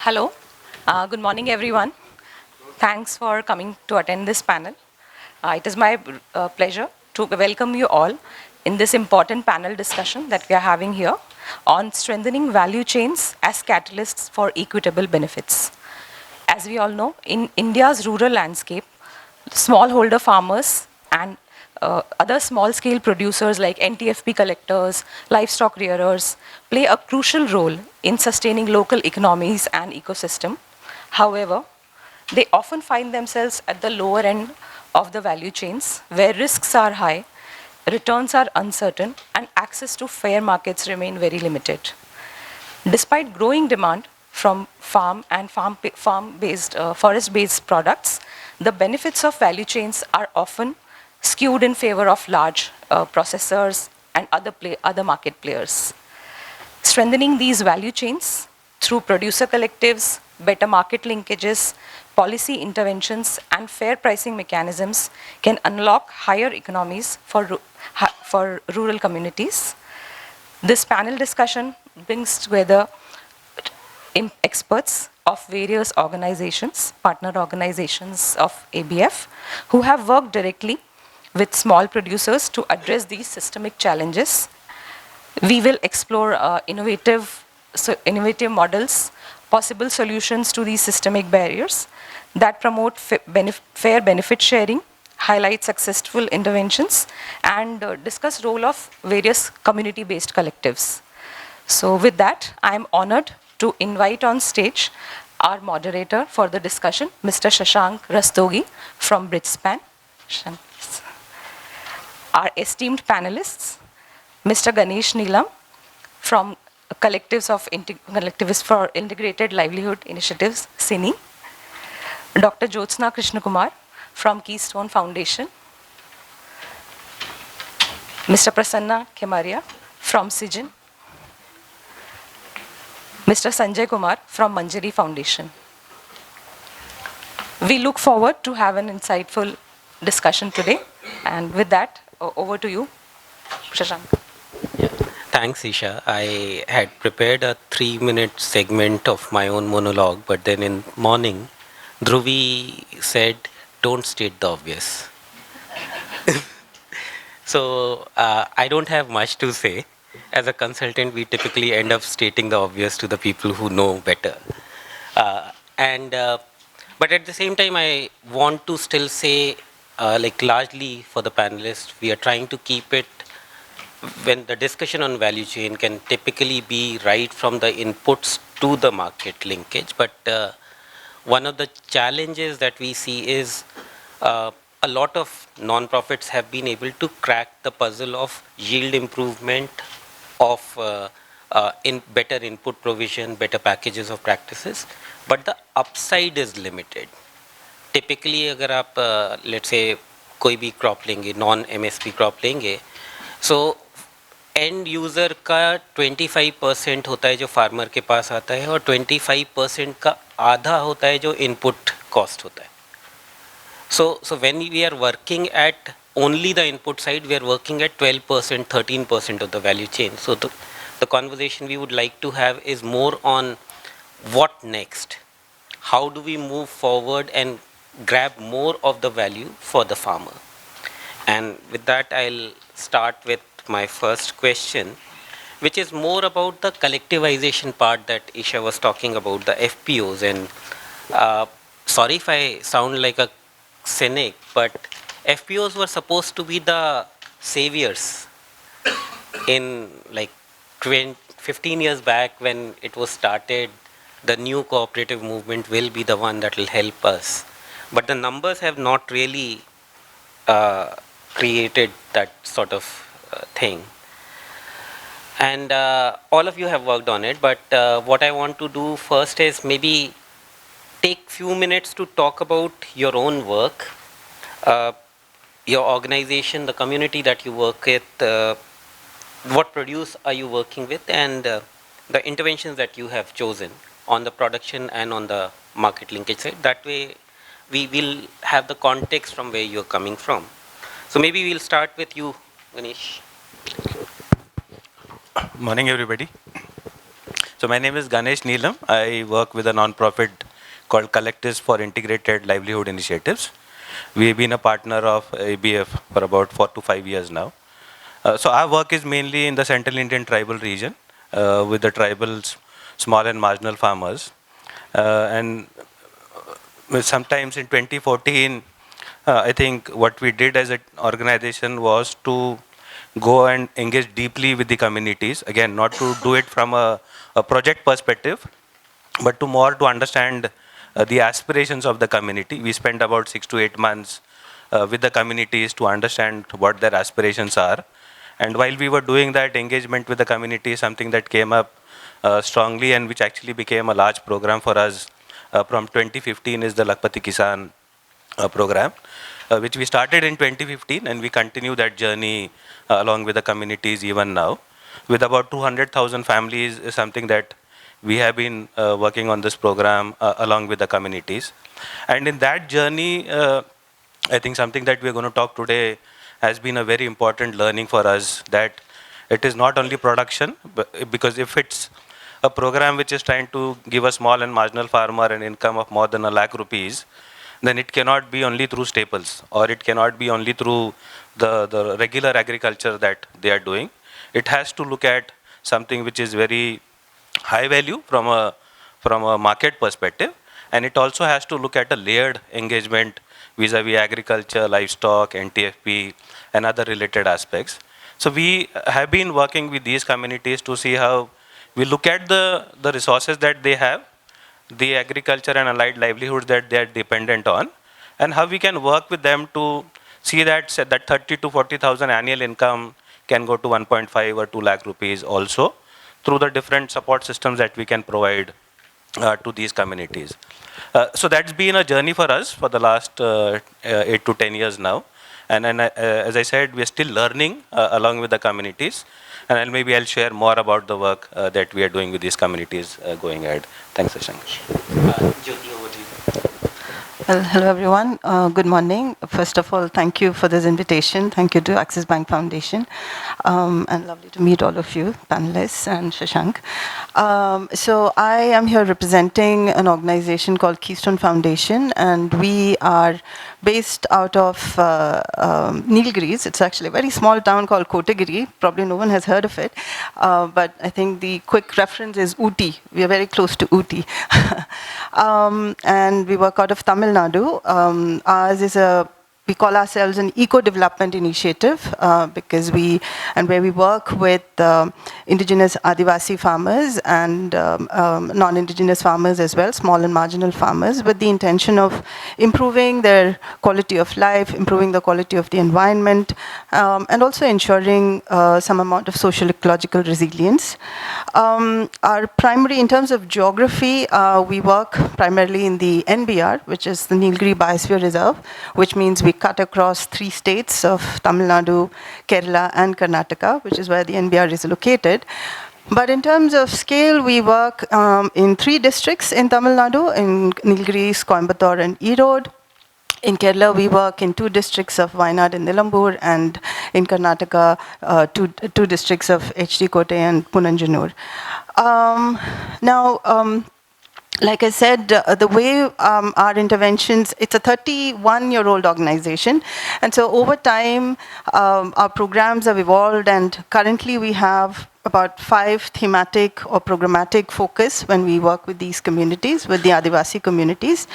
Hello. Good morning, everyone. Thanks for coming to attend this panel. It is my pleasure to welcome you all in this important panel discussion that we are having here on strengthening value chains as catalysts for equitable benefits. As we all know, in India's rural landscape, smallholder farmers and other small-scale producers like NTFP collectors, livestock rearers play a crucial role in sustaining local economies and ecosystem. However, they often find themselves at the lower end of the value chains where risks are high, returns are uncertain, and access to fair markets remain very limited. Despite growing demand from farm and farm-based, forest-based products, the benefits of value chains are often skewed in favor of large processors and other market players. Strengthening these value chains through producer collectives, better market linkages, policy interventions, and fair pricing mechanisms can unlock higher economies for rural communities. This panel discussion brings together experts of various organizations, partner organizations of ABF, who have worked directly with small producers to address these systemic challenges. We will explore innovative models, possible solutions to these systemic barriers that promote fair benefit sharing, highlight successful interventions, and discuss role of various community-based collectives. So with that, I am honored to invite on stage our moderator for the discussion, Mr. Shashank Rastogi from Bridgespan. Our esteemed panelists, Mr. Ganesh Neelam from Collectivists for Integrated Livelihood Initiatives, CInI, Dr. Jyotsna Krishnakumar from Keystone Foundation, Mr. Prasanna Khemariya from SRIJAN, Mr. Sanjay Kumar from Manjari Foundation. We look forward to have an insightful discussion today. And with that, over to you, Shashank. Yeah. Thanks, Isha. I had prepared a 3-minute segment of my own monologue, but then in morning, Dhruvi said, don't state the obvious. So I don't have much to say. As a consultant, we typically end up stating the obvious to the people who know better. But at the same time, I want to still say, largely for the panelists, we are trying to keep it when the discussion on value chain can typically be right from the inputs to the market linkage. But one of the challenges that we see is a lot of non-profits have been able to crack the puzzle of yield improvement, of in better input provision, better packages of practices, but the upside is limited. Typically, अगर आप let's say कोई भी crop लेंगे, non-MSP crop लेंगे, so end user का 25% होता है जो farmer के पास आता है और 25% का आधा होता है जो input cost होता है. So when we are working at only the input side, we are working at 12%, 13% of the value chain. So the conversation we would like to have is more on what next? How do we move forward and grab more of the value for the farmer? And with that, I'll start with my first question, which is more about the collectivization part that Isha was talking about, the FPOs. And sorry if I sound like a cynic, but FPOs were supposed to be the saviors in like 15 years back when it was started. The new cooperative movement will be the one that will help us. But the numbers have not really created that sort of thing. And all of you have worked on it, but what I want to do first is maybe take few minutes to talk about your own work, your organization, the community that you work with, what produce are you working with, and the interventions that you have chosen on the production and on the market linkage side. That way, we will have the context from where you're coming from. So maybe we'll start with you, Ganesh. Morning, everybody. So So my name is Ganesh Neelam. I work with a non-profit called Collectives for Integrated Livelihood Initiatives. We've been a partner of ABF for about 4 to 5 years now. So our work is mainly in the Central Indian tribal region with the tribals, small and marginal farmers. And sometimes in 2014, I think what we did as an organization was to go and engage deeply with the communities. Again, not to do it from a project perspective, but to more to understand the aspirations of the community. We spent about 6 to 8 months with the communities to understand what their aspirations are. And while we were doing that, engagement with the community, something that came up strongly and which actually became a large program for us from 2015 is the Lakpati Kisan program, which we started in 2015, and we continue that journey along with the communities even now. With about 200,000 families is something that we have been working on this program along with the communities. And in that journey, I think something that we're going to talk today has been a very important learning for us, that it is not only production, but because if it's a program which is trying to give a small and marginal farmer an income of more than ₹1,00,000, then it cannot be only through staples, or it cannot be only through the regular agriculture that they are doing. It has to look at something which is very high value from a market perspective, and it also has to look at a layered engagement vis-a-vis agriculture, livestock, NTFP, and other related aspects. So we have been working with these communities to see how we look at the resources that they have, the agriculture and allied livelihoods that they are dependent on, and how we can work with them to see that 30 to 40,000 annual income can go to 1.5 or 2 lakh rupees also through the different support systems that we can provide to these communities. So that's been a journey for us for the last 8 to 10 years now. And as I said, we're still learning along with the communities. And maybe I'll share more about the work that we are doing with these communities going ahead. Thanks, Shashank. Jyoti, over to you. Well, hello everyone. Good morning. First of all, thank you for this invitation. Thank you to Axis Bank Foundation. And lovely to meet all of you, panelists and Shashank. So I am here representing an organization called Keystone Foundation, and we are based out of Nilgiris. It's actually a very small town called Kotagiri. Probably no one has heard of it. But I think the quick reference is Ooty. We are very close to Ooty. And we work out of Tamil Nadu. Ours is we call ourselves an eco-development initiative because where we work with indigenous Adivasi farmers and non-indigenous farmers as well, small and marginal farmers, with the intention of improving their quality of life, improving the quality of the environment, and also ensuring some amount of social ecological resilience. Our primary, in terms of geography, we work primarily in the NBR, which is the Nilgiri Biosphere Reserve, which means we cut across 3 states of Tamil Nadu, Kerala, and Karnataka, which is where the NBR is located. But in terms of scale, we work in 3 districts in Tamil Nadu, in Nilgiris, Coimbatore, and Erode. In Kerala, we work in 2 districts of Wayanad and Nilambur, and in Karnataka, 2 districts of HD Kotte and Punanjanur. Like I said, the way our interventions, it's a 31-year-old organization. And so over time, our programs have evolved, and currently we have about 5 thematic or programmatic focus when we work with these communities, with the Adivasi communities.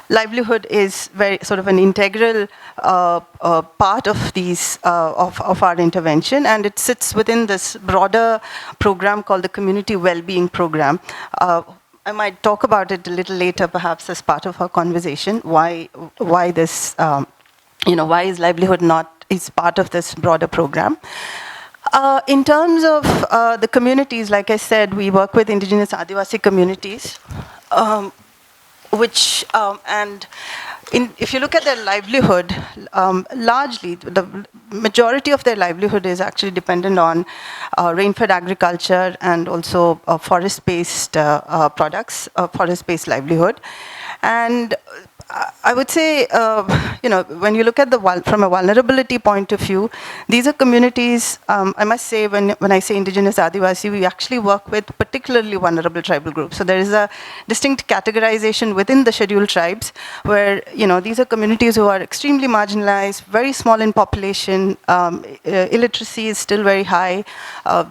Livelihood is very sort of an integral part of these of our intervention, and it sits within this broader program called the Community Wellbeing Program. I might talk about it a little later, perhaps as part of our conversation. Why this? Why is livelihood not is part of this broader program? In terms of the communities, like I said, we work with indigenous Adivasi communities, if you look at their livelihood, largely the majority of their livelihood is actually dependent on rain-fed agriculture and also forest-based products, forest-based livelihood. And I would say, when you look at from a vulnerability point of view, these are communities, I must say, when I say indigenous Adivasi, we actually work with particularly vulnerable tribal groups. So there is a distinct categorization within the scheduled tribes where, these are communities who are extremely marginalized, very small in population, illiteracy is still very high,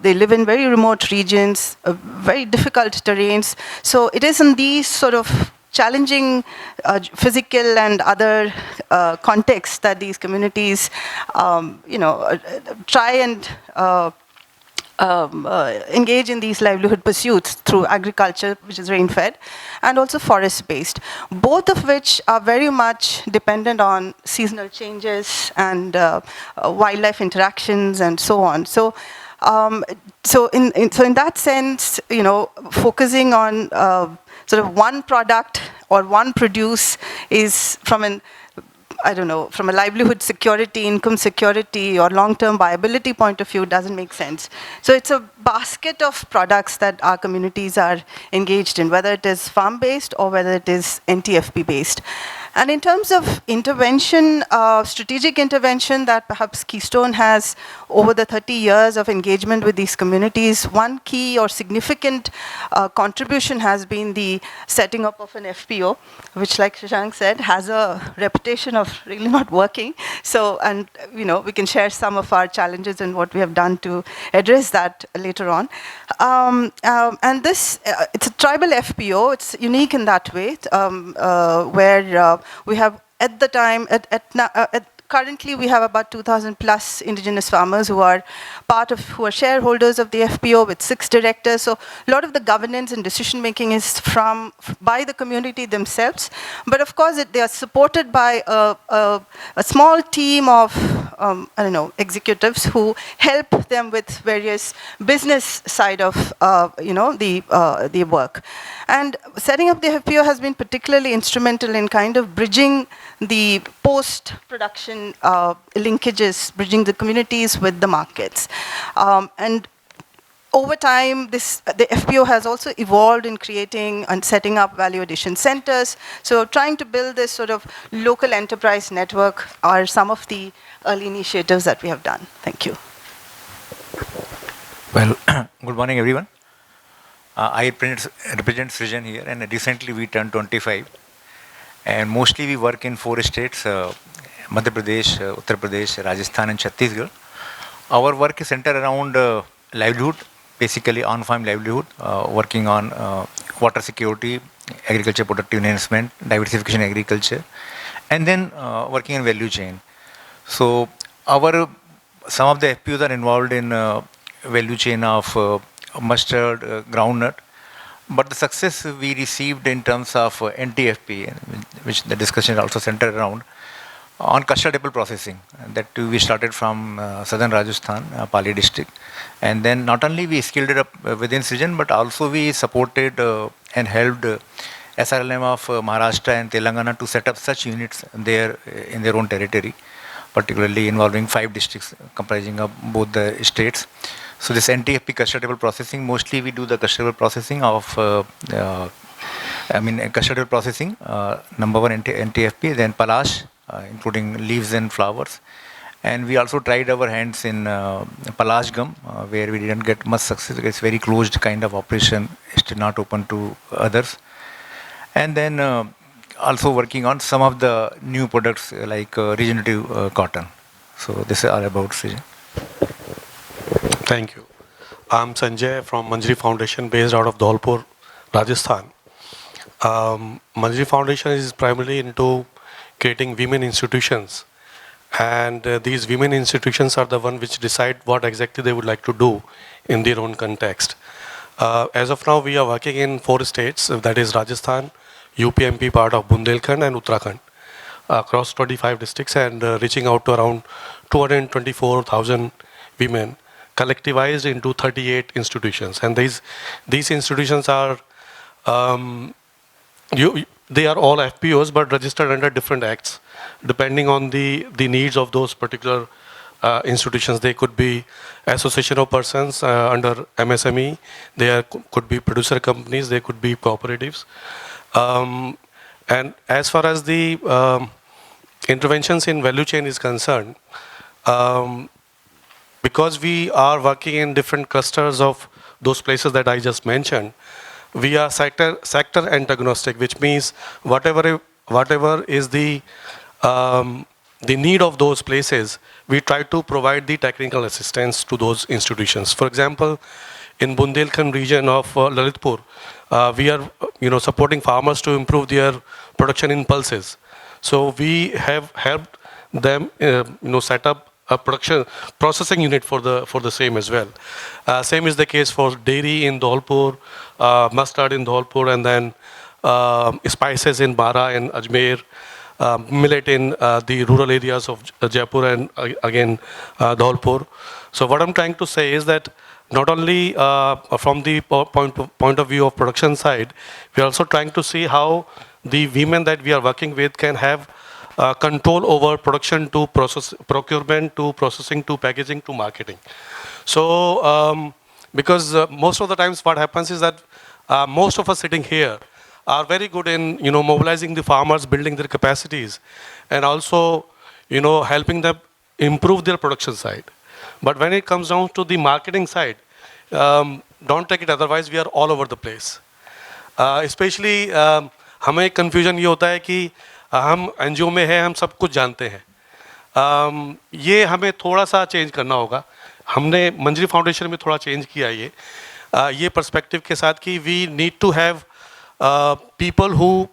they live in very remote regions, very difficult terrains. So it is in these sort of challenging physical and other contexts that these communities, try and engage in these livelihood pursuits through agriculture, which is rain-fed, and also forest-based, both of which are very much dependent on seasonal changes and wildlife interactions and so on. So in that sense, focusing on sort of one product or one produce is from a livelihood security, income security, or long-term viability point of view, doesn't make sense. So it's a basket of products that our communities are engaged in, whether it is farm-based or whether it is NTFP-based. And in terms of intervention, strategic intervention that perhaps Keystone has over the 30 years of engagement with these communities, one key or significant contribution has been the setting up of an FPO, which, like Shashank said, has a reputation of really not working. So, and we can share some of our challenges and what we have done to address that later on. And this, it's a tribal FPO. It's unique in that way, where we have at the time, currently we have about 2,000 plus indigenous farmers who are who are shareholders of the FPO with 6 directors. So a lot of the governance and decision making is by the community themselves. But of course, they are supported by a small team of executives who help them with various business side of the work. And setting up the FPO has been particularly instrumental in kind of bridging the post-production linkages, bridging the communities with the markets. And over time, the FPO has also evolved in creating and setting up value addition centers. So trying to build this sort of local enterprise network are some of the early initiatives that we have done. Thank you. Well, good morning, everyone. I represent SRIJAN here, and recently we turned 25. And mostly we work in 4 states, Madhya Pradesh, Uttar Pradesh, Rajasthan and Chhattisgarh. Our work is centered around livelihood, basically on-farm livelihood, working on water security, agriculture productive enhancement, diversification agriculture, and then working in value chain. So some of the FPOs are involved in value chain of mustard, groundnut. But the success we received in terms of NTFP, which the discussion is also centered around, on custard apple processing. That we started from southern Rajasthan, Pali district. And then not only we scaled it up within SRIJAN, but also we supported and helped SRLM of Maharashtra and Telangana to set up such units there in their own territory, particularly involving 5 districts comprising of both the states. So this NTFP custard apple processing, mostly we do the custard apple processing of, custard apple processing, number 1 NTFP, then palash, including leaves and flowers. And we also tried our hands in palash gum, where we didn't get much success. It's very closed kind of operation, still not open to others. And then also working on some of the new products like regenerative cotton. So this is all about SRIJAN. Thank you. I'm Sanjay from Manjari Foundation, based out of Dholpur, Rajasthan. Manjari Foundation is primarily into creating women institutions, and these women institutions are the one which decide what exactly they would like to do in their own context. As of now, we are working in 4 states, that is Rajasthan, UP-MP, part of Bundelkhand and Uttarakhand, across 25 districts, and reaching out to around 224,000 women, collectivized into 38 institutions. And these institutions are, they are all FPOs, but registered under different acts, depending on the needs of those particular institutions. They could be association of persons under MSME, could be producer companies, they could be cooperatives. And as far as the interventions in value chain is concerned, um, because we are working in different clusters of those places that I just mentioned, we are sector agnostic, which means whatever is the need of those places, we try to provide the technical assistance to those institutions. For example, in Bundelkhand region of Lalitpur, we are supporting farmers to improve their production in pulses. So we have helped them set up a production processing unit for the same as well. Same is the case for dairy in Dholpur, mustard in Dholpur, and then spices in Bara and Ajmer, millet in the rural areas of Jaipur and again Dholpur. So what I'm trying to say is that not only from the point of view of production side, we are also trying to see how the women that we are working with can have control over production to procurement to processing to packaging to marketing. So because most of the times what happens is that most of us sitting here are very good in mobilizing the farmers, building their capacities, and also helping them improve their production side. But when it comes down to the marketing side, don't take it otherwise, we are all over the place. Especially हमें confusion ये होता है कि हम NGO में हैं, हम सब कुछ जानते हैं. ये हमें थोड़ा सा चेंज करना होगा. हमने मंजरी फाउंडेशन में थोड़ा चेंज किया ये पर्सपेक्टिव के साथ कि we need to have people who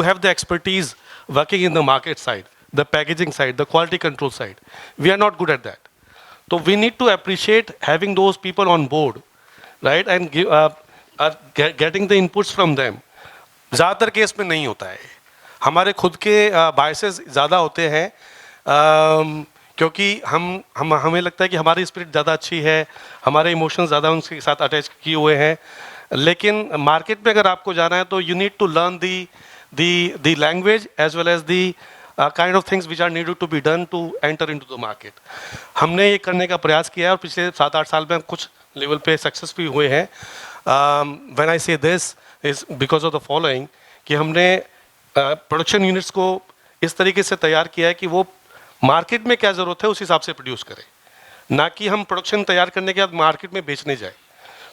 have the expertise working in the market side, the packaging side, the quality control side. We are not good at that. So we need to appreciate having those people on board, right? And getting the inputs from them. ज़्यादातर case में नहीं होता है. हमारे खुद के biases ज़्यादा होते हैं क्योंकि हमें लगता है कि हमारी स्पिरिट ज़्यादा अच्छी है, हमारे इमोशंस ज़्यादा उनके साथ अटैच किए हुए हैं. लेकिन मार्केट में अगर आपको जाना है तो you need to learn the language as well as the kind of things which are needed to be done to enter into the market. हमने ये करने का प्रयास किया है और पिछले 7-8 साल में हम कुछ लेवल पे सक्सेस भी हुए हैं. व्हेन आई से this is because of the following कि हमने प्रोडक्शन यूनिट्स को इस तरीके से तैयार किया है कि वो मार्केट में क्या ज़रूरत है उस हिसाब से प्रोड्यूस करें, ना कि हम प्रोडक्शन तैयार करने के बाद मार्केट में बेचने जाए.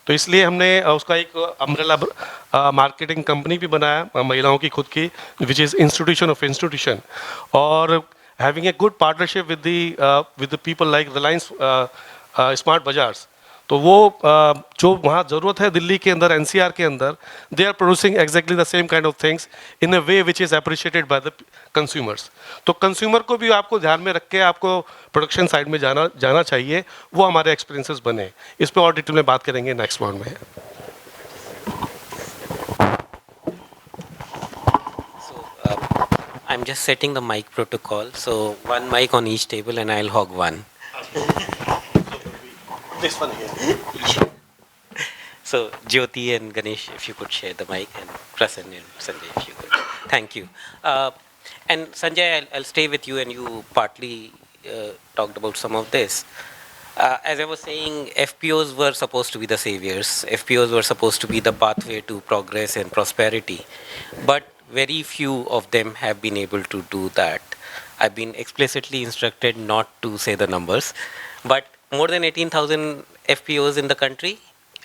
तो इसलिए हमने उसका एक अम्ब्रेला मार्केटिंग कंपनी भी बनाया महिलाओं की खुद की, which is institution of institution, और having a good partnership with the people like Reliance Smart bazaars. तो वो जो वहाँ ज़रूरत है दिल्ली के अंदर, NCR के अंदर, they are producing exactly the same kind of things in a way which is appreciated by the consumers. तो कंज्यूमर को भी आपको ध्यान में रख के आपको प्रोडक्शन साइड में जाना चाहिए, वो हमारे एक्सपीरियंसेस बने. इस पर और डिटेल में बात करेंगे नेक्स्ट राउंड में. I'm just setting the mic protocol. So one mic on each table and I'll hog one. This one here. So Jyoti and Ganesh, if you could share the mic, and Prasanna and Sanjay, if you could. Thank you. And Sanjay, I'll stay with you, and you partly talked about some of this. As I was saying, FPOs were supposed to be the saviors. FPOs were supposed to be the pathway to progress and prosperity. But very few of them have been able to do that. I've been explicitly instructed not to say the numbers, but more than 18,000 FPOs in the country.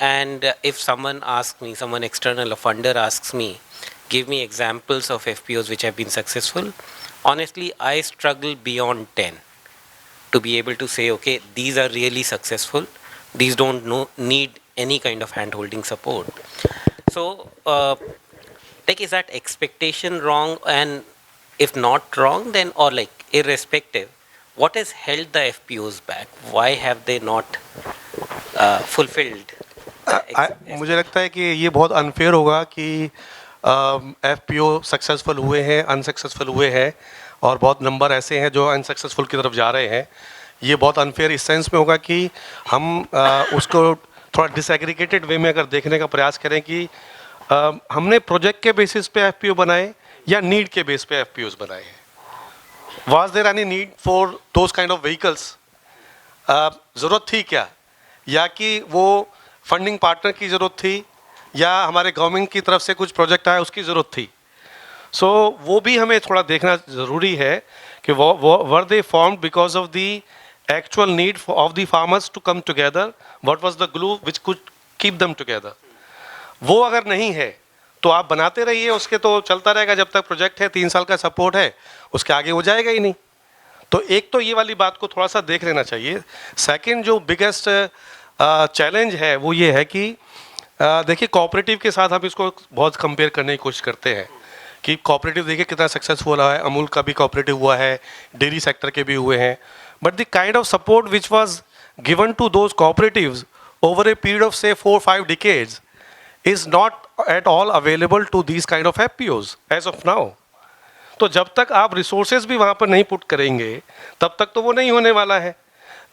And if someone asks me, someone external, a funder asks me, give me examples of FPOs which have been successful, honestly, I struggle beyond 10 to be able to say, okay, these are really successful. These don't need any kind of hand-holding support. So, like, is that expectation wrong? And if not wrong, then, or like irrespective, what has held the FPOs back? Why have they not fulfilled? मुझे लगता है कि ये बहुत unfair होगा कि FPO successful हुए हैं, अनसक्सेसफुल हुए हैं, और बहुत नंबर ऐसे हैं जो अनसक्सेसफुल की तरफ जा रहे हैं. ये बहुत अनफेयर इस सेंस में होगा कि हम उसको थोड़ा डिसएग्रीगेटेड वे में अगर देखने का प्रयास करें कि हमने प्रोजेक्ट के बेसिस पे FPO बनाए या नीड के बेस पे FPOs बनाए हैं. Was there any need for those kind of vehicles? ज़रूरत थी क्या, या कि वो फंडिंग पार्टनर की ज़रूरत थी, या हमारे गवर्नमेंट की तरफ से कुछ प्रोजेक्ट आया उसकी ज़रूरत थी? सो वो भी हमें थोड़ा देखना ज़रूरी है कि whether they formed because of the actual need of the farmers to come together, what was the glue which could keep them together. वो अगर नहीं है तो आप बनाते रहिए, उसके तो चलता रहेगा जब तक प्रोजेक्ट है, 3 साल का सपोर्ट है, उसके आगे हो जाएगा ही नहीं। तो एक तो ये वाली बात को थोड़ा सा देख लेना चाहिए। सेकंड जो बिगेस्ट चैलेंज है वो ये है कि देखिए कोऑपरेटिव के साथ हम इसको बहुत कंपेयर करने की कोशिश करते हैं कि कोऑपरेटिव देखिए कितना सक्सेसफुल रहा है, अमूल का भी कोऑपरेटिव हुआ है, डेयरी सेक्टर के भी हुए हैं, but the kind of support which was given to those cooperatives over a period of say 4-5 decades is not at all available to these kind of FPOs as of now. तो जब तक आप resources भी वहाँ पर नहीं put करेंगे तब तक तो वो नहीं होने वाला है।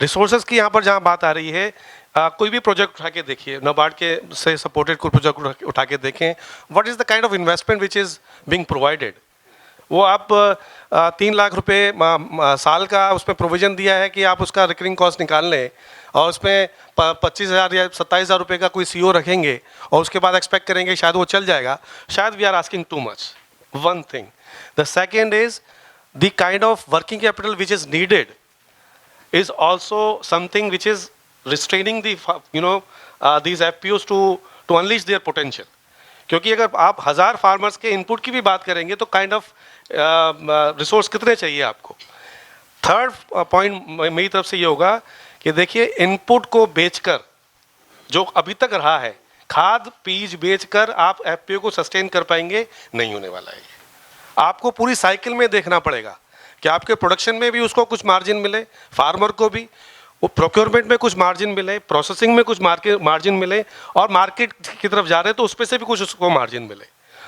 रिसोर्सेज की यहाँ पर जहाँ बात आ रही है, कोई भी प्रोजेक्ट उठा के देखिए, नाबार्ड के से सपोर्टेड कोई प्रोजेक्ट उठा के देखें, what is the kind of investment which is being provided. वो आप 3 लाख रुपए साल का उसमें प्रोविज़न दिया है कि आप उसका रिकरिंग कॉस्ट निकाल लें, और उसमें 25,000 या 27,000 रुपये का कोई CO रखेंगे और उसके बाद एक्सपेक्ट करेंगे शायद वो चल जाएगा। शायद we are asking too much, one thing. The second is the kind of working capital which is needed is also something which is restraining the these FPOs to unleash their potential. क्योंकि अगर आप 1000 farmers के input की भी बात करेंगे तो kind of resource कितने चाहिए आपको। थर्ड पॉइंट मेरी तरफ से ये होगा कि देखिए इनपुट को बेचकर जो अभी तक रहा है, खाद बीज बेचकर आप FPO को सस्टेन कर पाएंगे, नहीं होने वाला है। आपको पूरी साइकिल में देखना पड़ेगा कि आपके प्रोडक्शन में भी उसको कुछ मार्जिन मिले, फार्मर को भी वो प्रोक्योरमेंट में कुछ मार्जिन मिले, प्रोसेसिंग में कुछ मार्जिन मिले, और मार्केट की तरफ जा रहे हैं तो उस पर से भी कुछ उसको मार्जिन मिले।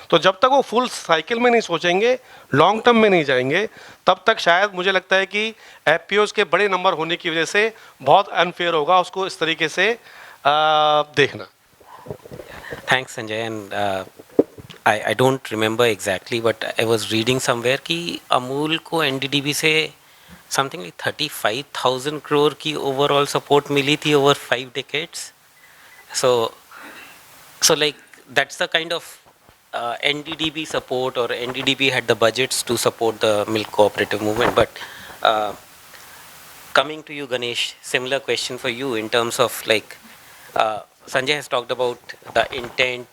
तो जब तक वो फुल साइकिल में नहीं सोचेंगे, लॉन्ग टर्म में नहीं जाएंगे, तब तक शायद मुझे लगता है कि FPOs के बड़े नंबर होने की वजह से बहुत अनफेयर होगा उसको इस तरीके से देखना। Thanks, Sanjay. And I don't remember exactly, but I was reading somewhere कि अमूल को NDDB से something like 35,000 crore की overall support मिली थी over 5 decades. So like that's the kind of NDDB support, or NDDB had the budgets to support the milk cooperative movement. But coming to you, Ganesh, similar question for you in terms of like Sanjay has talked about the intent,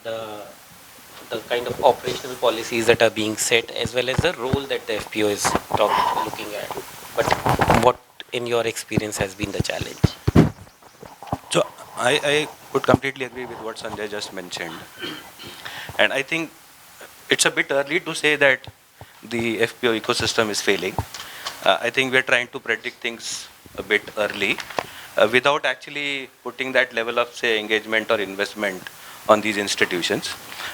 the kind of operational policies that are being set, as well as the role that the FPO is looking at. But what, in your experience, has been the challenge? So I would completely agree with what Sanjay just mentioned. And I think it's a bit early to say that the FPO ecosystem is failing. I think we're trying to predict things a bit early without actually putting that level of, say, engagement or investment on these institutions.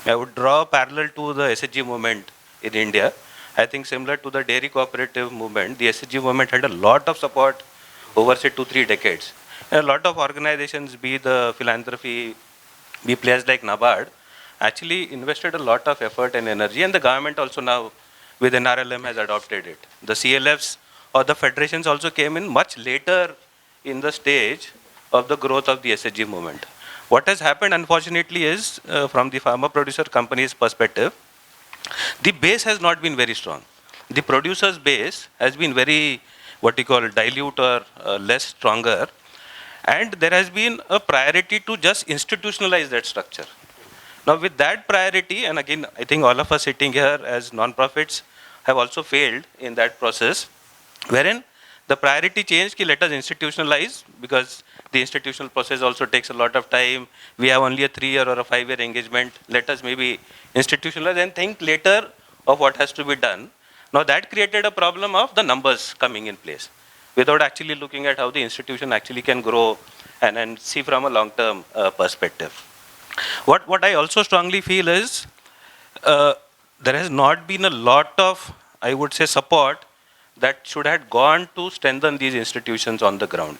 I would draw a parallel to the SHG movement in India. I think similar to the dairy cooperative movement, the SHG movement had a lot of support over, say, 2-3 decades. And a lot of organizations, be the philanthropy, be players like NABARD, actually invested a lot of effort and energy, and the government also now with NRLM has adopted it. The CLFs or the federations also came in much later in the stage of the growth of the SHG movement. What has happened, unfortunately, is from the farmer producer company's perspective, the base has not been very strong. The producer's base has been very, what you call, dilute or less stronger, and there has been a priority to just institutionalize that structure. Now, with that priority, and again, I think all of us sitting here as non-profits have also failed in that process, wherein the priority changed, let us institutionalize, because the institutional process also takes a lot of time. We have only a 3-year or a 5-year engagement. Let us maybe institutionalize and think later of what has to be done. Now, that created a problem of the numbers coming in place, without actually looking at how the institution actually can grow and see from a long-term perspective. What I also strongly feel is there has not been a lot of, I would say, support that should have gone to strengthen these institutions on the ground.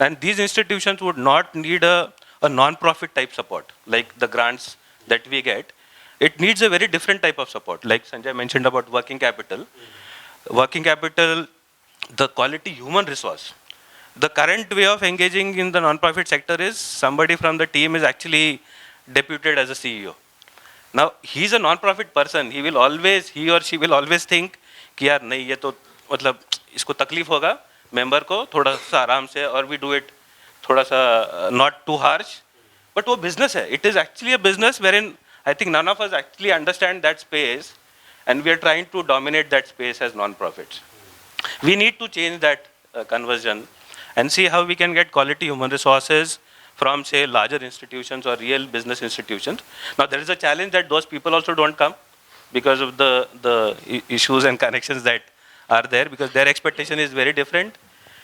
And these institutions would not need a non-profit type support, like the grants that we get. It needs a very different type of support, like Sanjay mentioned about working capital. Working capital, the quality human resource. The current way of engaging in the non-profit sector is somebody from the team is actually deputed as a CEO. Now, he's a non-profit person. He or she will always think कि यार नहीं ये तो मतलब इसको तकलीफ होगा member को थोड़ा सा आराम से, or we do it थोड़ा सा not too harsh. But वो business है. It is actually a business wherein I think none of us actually understand that space, and we are trying to dominate that space as non-profits. We need to change that conversion and see how we can get quality human resources from, say, larger institutions or real business institutions. Now, there is a challenge that those people also don't come because of the issues and connections that are there, because their expectation is very different.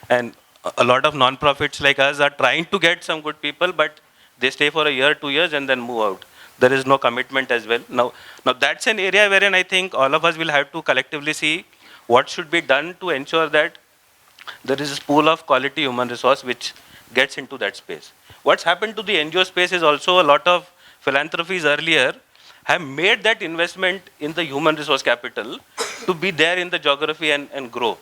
And a lot of non-profits like us are trying to get some good people, but they stay for a year, 2 years, and then move out. There is no commitment as well. Now that's an area wherein I think all of us will have to collectively see what should be done to ensure that there is a pool of quality human resource which gets into that space. What's happened to the NGO space is also a lot of philanthropies earlier have made that investment in the human resource capital to be there in the geography and grow.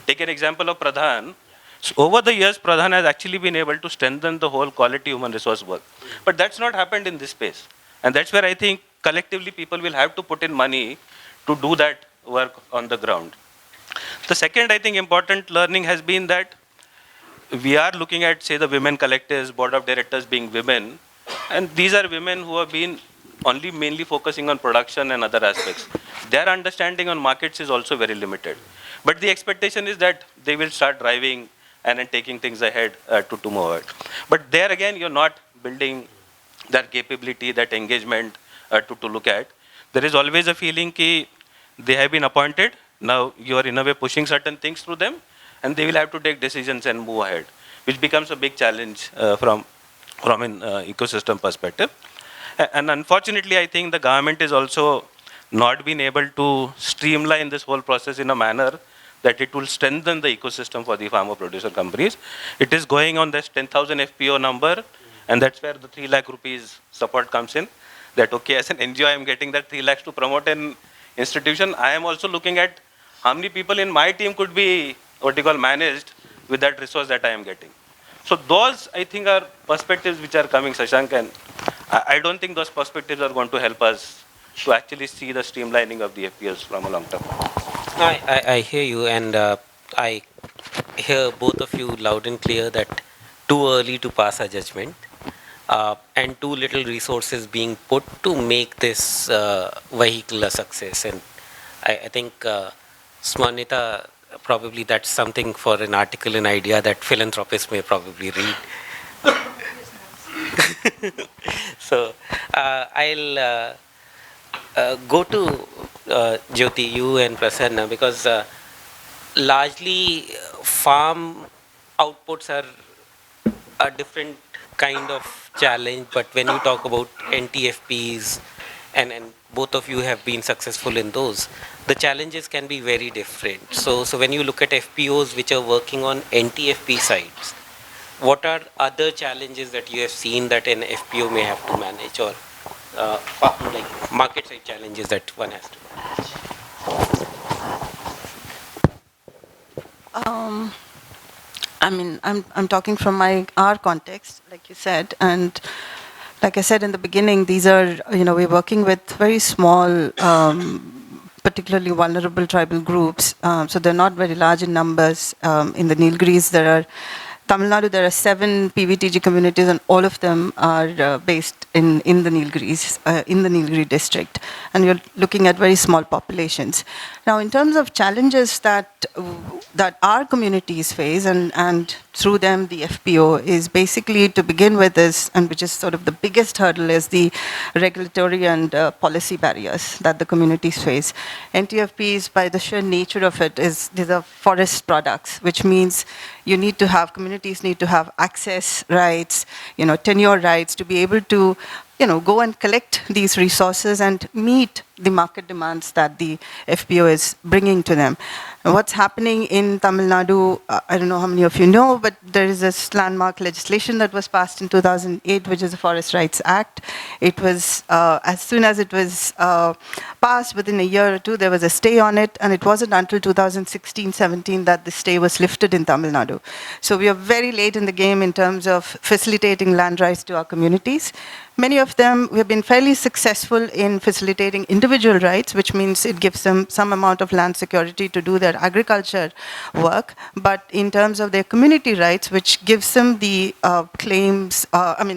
Take an example of Pradhan. So over the years, Pradhan has actually been able to strengthen the whole quality human resource work. But that's not happened in this space. And that's where I think collectively people will have to put in money to do that work on the ground. The second, I think, important learning has been that we are looking at, say, the women collectives, board of directors being women, and these are women who have been only mainly focusing on production and other aspects. Their understanding on markets is also very limited. But the expectation is that they will start driving and then taking things ahead to move forward. But there again, you're not building that capability, that engagement to look at. There is always a feeling that they have been appointed. Now you are in a way pushing certain things through them, and they will have to take decisions and move ahead, which becomes a big challenge from an ecosystem perspective. And unfortunately, I think the government is also not been able to streamline this whole process in a manner that it will strengthen the ecosystem for the farmer producer companies. It is going on this 10,000 FPO number, and that's where the 3 lakh rupees support comes in. That okay, as an NGO, I am getting that 3 lakhs to promote an institution. I am also looking at how many people in my team could be managed with that resource that I am getting. So those, I think, are perspectives which are coming, Shashank, and I don't think those perspectives are going to help us to actually see the streamlining of the FPOs from a long term. I hear you, and I hear both of you loud and clear that too early to pass a judgment, and too little resources being put to make this vehicle a success. And I think, Smanita, probably that's something for an article in Idea that philanthropists may probably read. So I'll go to Jyoti, you and Prasanna, because largely farm outputs are a different kind of challenge, but when you talk about NTFPs, and both of you have been successful in those, the challenges can be very different. So when you look at FPOs which are working on NTFP sites, what are other challenges that you have seen that an FPO may have to manage, or like market side challenges that one has to manage? I mean, I'm talking from our context, like you said, and like I said in the beginning, these are, we're working with very small, particularly vulnerable tribal groups, so they're not very large in numbers. In the Nilgiris, Tamil Nadu, there are 7 PVTG communities, and all of them are based in the Nilgiris, in the Nilgiri district. And you're looking at very small populations. Now, in terms of challenges that our communities face, and through them the FPO, is basically, to begin with, and which is sort of the biggest hurdle, is the regulatory and policy barriers that the communities face. NTFPs, by the sheer nature of it, these are forest products, which means communities need to have access rights, tenure rights, to be able to go and collect these resources and meet the market demands that the FPO is bringing to them. And what's happening in Tamil Nadu, I don't know how many of you know, but there is this landmark legislation that was passed in 2008, which is the Forest Rights Act. It was, as soon as it was passed, within a year or two, there was a stay on it, and it wasn't until 2016-17 that the stay was lifted in Tamil Nadu. So we are very late in the game in terms of facilitating land rights to our communities. Many of of them, we've been fairly successful in facilitating individual rights, which means it gives them some amount of land security to do their agriculture work. But in terms of their community rights, which gives them the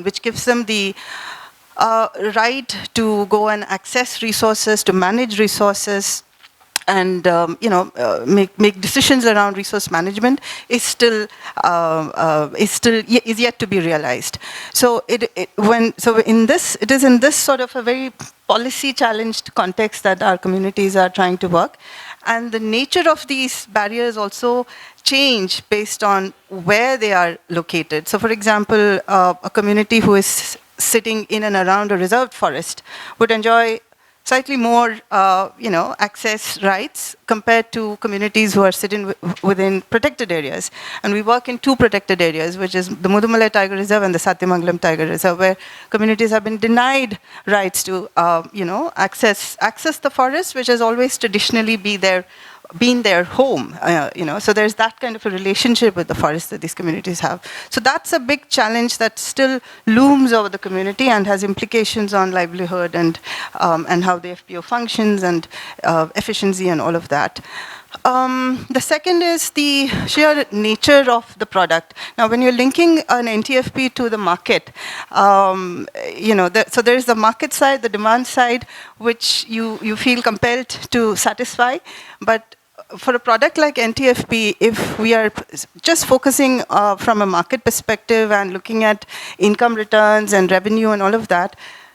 which gives them the right to go and access resources, to manage resources, and make decisions around resource management is yet to be realized. So it is in this sort of a very policy challenged context that our communities are trying to work, and the nature of these barriers also change based on where they are located. So, for example, a community who is sitting in and around a reserved forest would enjoy slightly more, access rights compared to communities who are sitting within protected areas. And we work in 2 protected areas, which is the Mudumalai Tiger Reserve and the Satyamangalam Tiger Reserve, where communities have been denied rights to, access the forest, which has always traditionally been their home, so there's that kind of a relationship with the forest that these communities have. So that's a big challenge that still looms over the community and has implications on livelihood and how the FPO functions and efficiency and all of that. The second is the sheer nature of the product. Now, when you're linking an NTFP to the market, so there's the market side, the demand side, which you feel compelled to satisfy. But for a product like NTFP, if we are just focusing from a market perspective and looking at income returns and revenue and all of that,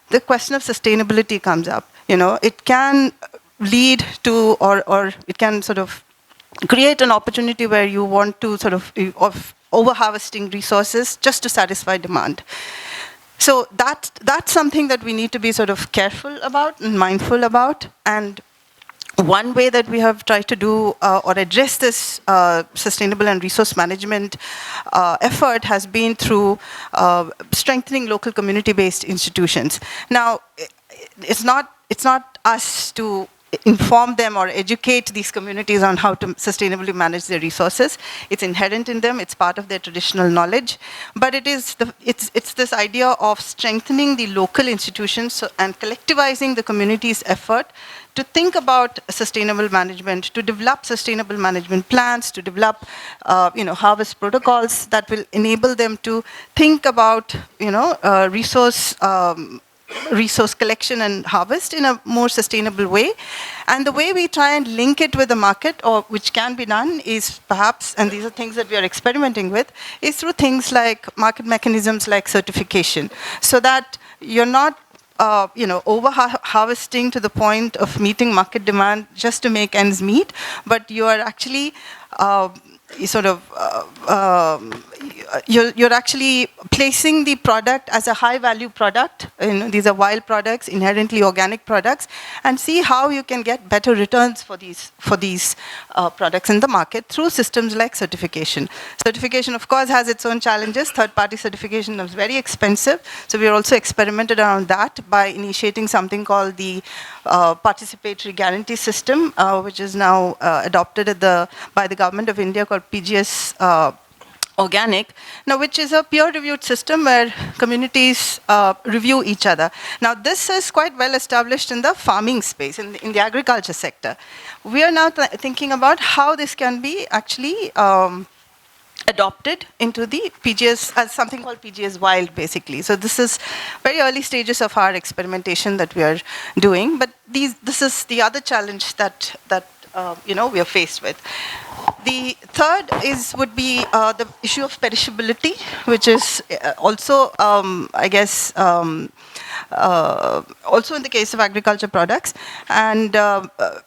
the question of sustainability comes up. It can lead to, or it can sort of create an opportunity where you want to sort of over-harvesting resources just to satisfy demand. So that's something that we need to be sort of careful about and mindful about. And one way that we have tried to do or address this sustainable and resource management effort has been through strengthening local community-based institutions. Now, it's not us to inform them or educate these communities on how to sustainably manage their resources. It's inherent in them. It's part of their traditional knowledge. But it's this idea of strengthening the local institutions and collectivizing the community's effort to think about sustainable management, to develop sustainable management plans, to develop, harvest protocols that will enable them to think about, resource collection and harvest in a more sustainable way. And the way we try and link it with the market, or which can be done, is perhaps, and these are things that we are experimenting with, is through things like market mechanisms like certification, so that you're not over-harvesting to the point of meeting market demand just to make ends meet, but you are actually you're actually placing the product as a high-value product. These are wild products, inherently organic products, and see how you can get better returns for these products in the market through systems like certification. Certification, of course, has its own challenges. Third-party certification is very expensive, so we are also experimented around that by initiating something called the participatory guarantee system, which is now adopted by the government of India, called PGS Organic, now which is a peer-reviewed system where communities review each other. Now this is quite well established in the farming space, in the agriculture sector. We are now thinking about how this can be actually adopted into the PGS, as something called PGS Wild, basically. So this is very early stages of our experimentation that we are doing, but this is the other challenge that we are faced with. The third would be the issue of perishability, which is also, also in the case of agriculture products. And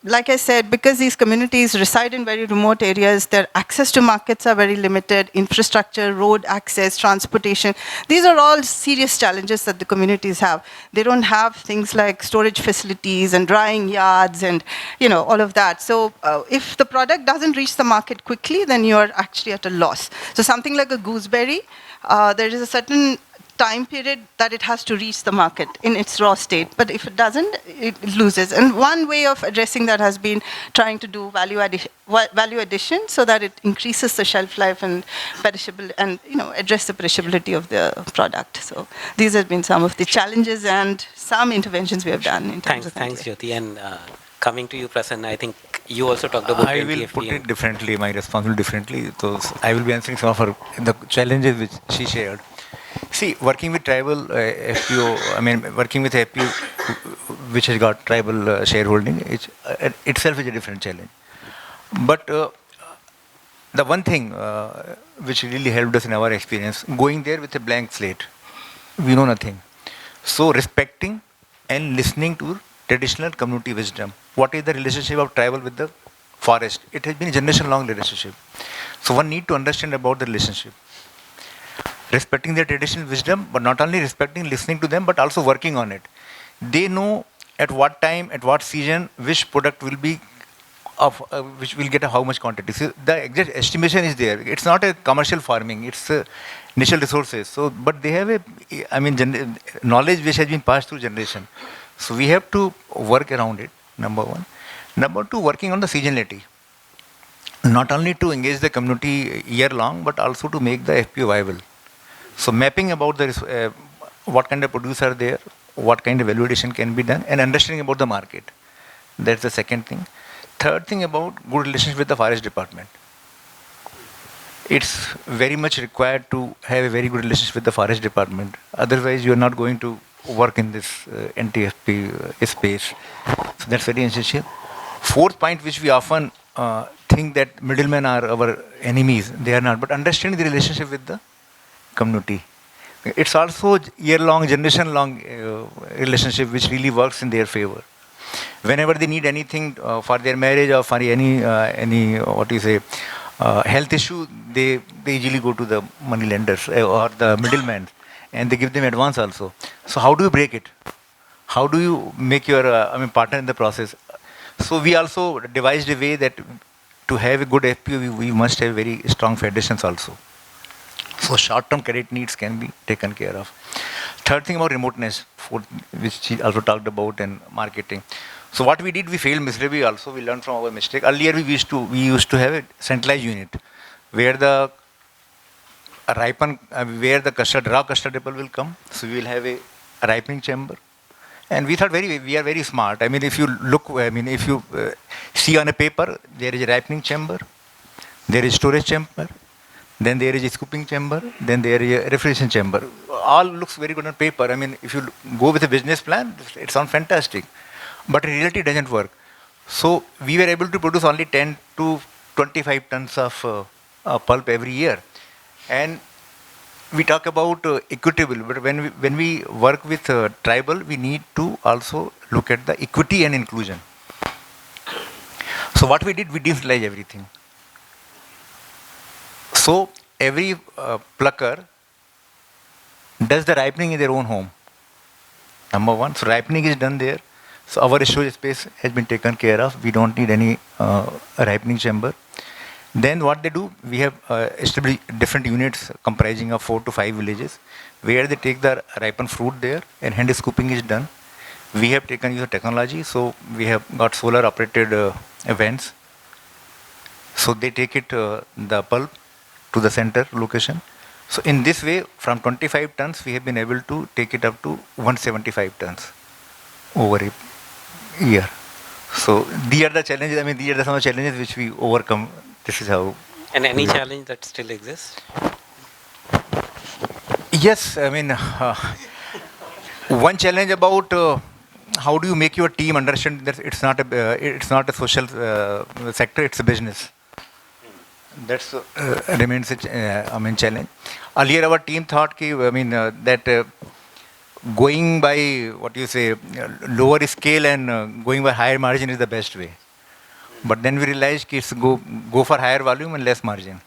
like I said, because these communities reside in very remote areas, their access to markets are very limited, infrastructure, road access, transportation. These are all serious challenges that the communities have. They don't have things like storage facilities and drying yards and all of that. So if the product doesn't reach the market quickly, then you're actually at a loss. So something like a gooseberry, there is a certain time period that it has to reach the market in its raw state. But if it doesn't, it loses. And one way of addressing that has been trying to do value addition so that it increases the shelf life and perishable, and address the perishability of the product. So these have been some of the challenges and some interventions we have done in terms of Thanks, NTFP. Jyoti. And coming to you, Prasanna, I think you also talked about I will NTFP put and- it differently, my responsibility differently. So I will be answering some of the challenges which she shared. See, working with tribal FPO, working with FPO which has got tribal shareholding, itself is a different challenge. But the one thing which really helped us in our experience, going there with a blank slate, we know nothing. So respecting and listening to traditional community wisdom. What is the relationship of tribal with the forest? It has been a generation-long relationship. So one need to understand about the relationship. Respecting their traditional wisdom, but not only respecting, listening to them, but also working on it. They know at what time, at what season, which product will be which will get how much quantity. So the exact estimation is there. It's not a commercial farming. It's natural resources. So, but they have knowledge which has been passed through generation. So we have to work around it. Number one. Number two, working on the seasonality. Not only to engage the community year long, but also to make the FPO viable. So mapping about the what kind of produce are there, what kind of value addition can be done, and understanding about the market. That's the second thing. Third thing, about good relationship with the forest department. It's very much required to have a very good relationship with the forest department. Otherwise, you are not going to work in this NTFP space. So that's very essential. Fourth point, which we often think that middlemen are our enemies. They are not. But understanding the relationship with the community. It's also year-long, generation-long relationship which really works in their favor. Whenever they need anything for their marriage or for any health issue, they easily go to the money lenders or the middlemen, and they give them advance also. So how do you break it? How do you make your partner in the process? So we also devised a way that to have a good FPO, we must have very strong foundations also. So short-term credit needs can be taken care of. Third thing about remoteness, which she also talked about, and marketing. So what we did, we failed miserably also. We learned from our mistake. Earlier we used to have a centralized unit where the raw custard apple will come. So we will have a ripening chamber. And we thought we are very smart. If you look, if you see on a paper, there is a ripening chamber, there is storage chamber, then there is a scooping chamber, then there is a refrigeration chamber. All looks very good on paper. If you go with a business plan, it sounds fantastic. But in reality, it doesn't work. So we were able to produce only 10 to 25 tons of pulp every year. And we talk about equitable, but when we work with tribal, we need to also look at the equity and inclusion. So what we did, we digitalized everything. So every plucker does the ripening in their own home. Number one, so ripening is done there. So our storage space has been taken care of. We don't need any ripening chamber. Then what they do, we have established different units comprising of 4 to 5 villages where they take the ripened fruit there and hand scooping is done. We have taken use of technology, so we have got solar operated vents. So they take it, the pulp, to the center location. So in this way, from 25 tons, we have been able to take it up to 175 tons over a year. So these are the challenges, these are some of the challenges which we overcome. This is how. And any challenge that still exists? Yes, one challenge about how do you make your team understand that it's not a social sector, it's a business. That's remains a challenge. Earlier our team thought that going by lower scale and going by higher margin is the best way. But then we realized it's go for higher volume and less margin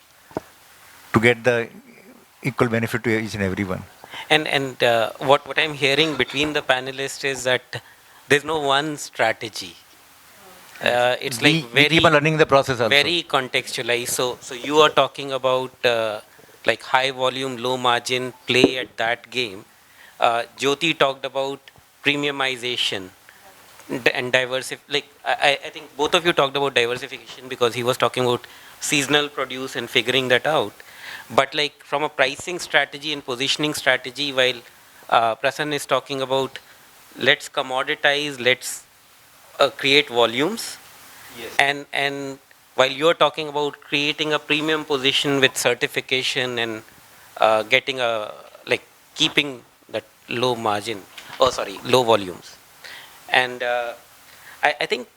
to get the equal benefit to each and everyone. And what I'm hearing between the panelists is that there's no one strategy. It's we like very keep on learning the process also. very contextualized. So you are talking about like high volume, low margin, play at that game. Jyoti talked about premiumization and like I think both of you talked about diversification because he was talking about seasonal produce and figuring that out. But like from a pricing strategy and positioning strategy, while Prasanna is talking about let's commoditize, let's create volumes, yes. And while you're talking about creating a premium position with certification and getting a like keeping that low margin, low volumes. And I think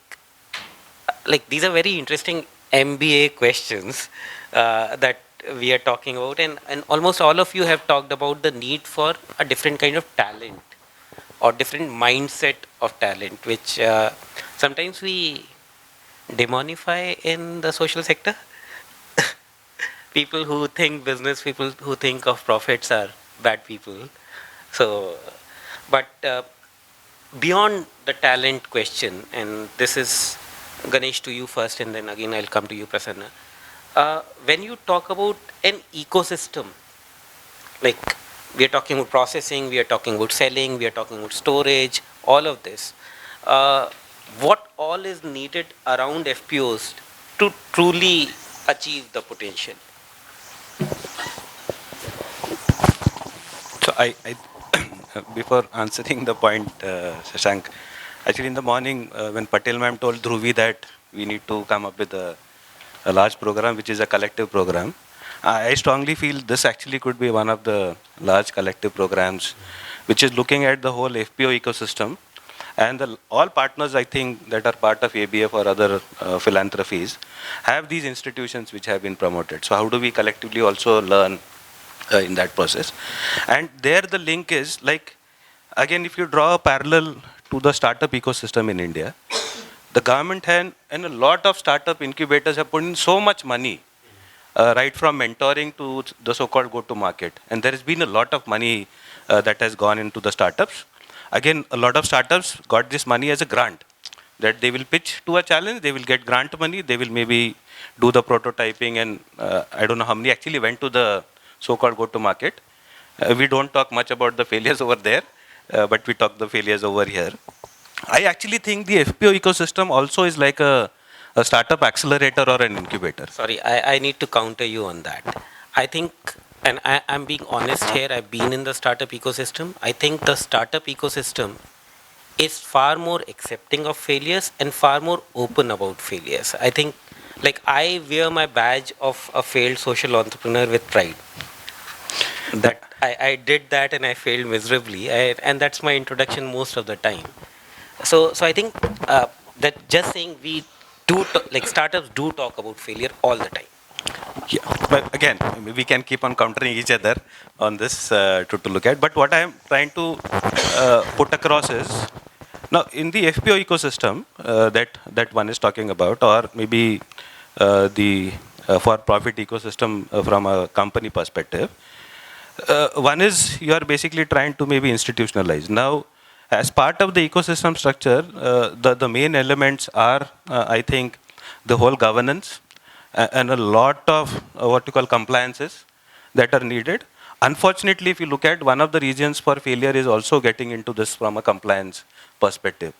like these are very interesting MBA questions that we are talking about, and almost all of you have talked about the need for a different kind of talent or different mindset of talent, which sometimes we demonify in the social sector. People who think business, people who think of profits are bad people. So, but beyond the talent question, and this is Ganesh to you first, and then again I'll come to you, Prasanna. When you talk about an ecosystem, like we are talking about processing, we are talking about selling, we are talking about storage, all of this, what all is needed around FPOs to truly achieve the potential? So I before answering the point, Shashank, actually in the morning when Patel ma'am told Dhruvi that we need to come up with a large program, which is a collective program, I strongly feel this actually could be one of the large collective programs, which is looking at the whole FPO ecosystem. And all partners, I think, that are part of ABF or other philanthropies have these institutions which have been promoted. So how do we collectively also learn in that process? And there the link is like, again, if you draw a parallel to the startup ecosystem in India, the government and a lot of startup incubators have put in so much money, right from mentoring to the so-called go-to-market. And there has been a lot of money that has gone into the startups. Again, a lot of startups got this money as a grant, that they will pitch to a challenge, they will get grant money, they will maybe do the prototyping, and I don't know how many actually went to the so-called go-to-market. We don't talk much about the failures over there, but we talk the failures over here. I actually think the FPO ecosystem also is like a startup accelerator or an incubator. Sorry, I need to counter you on that. I think, and I'm being honest here, I've been in the startup ecosystem. I think the startup ecosystem is far more accepting of failures and far more open about failures. I think, like, I wear my badge of a failed social entrepreneur with pride. That I did that and I failed miserably, and that's my introduction most of the time. So I think that just saying we do, like startups do talk about failure all the time. Yeah, but again, we can keep on countering each other on this to look at. But what I am trying to put across is, now in the FPO ecosystem that one is talking about, or maybe the for-profit ecosystem from a company perspective, one is you are basically trying to maybe institutionalize. Now, as part of the ecosystem structure, the main elements are, I think, the whole governance and a lot of what you call compliances that are needed. Unfortunately, if you look at, one of the reasons for failure is also getting into this from a compliance perspective.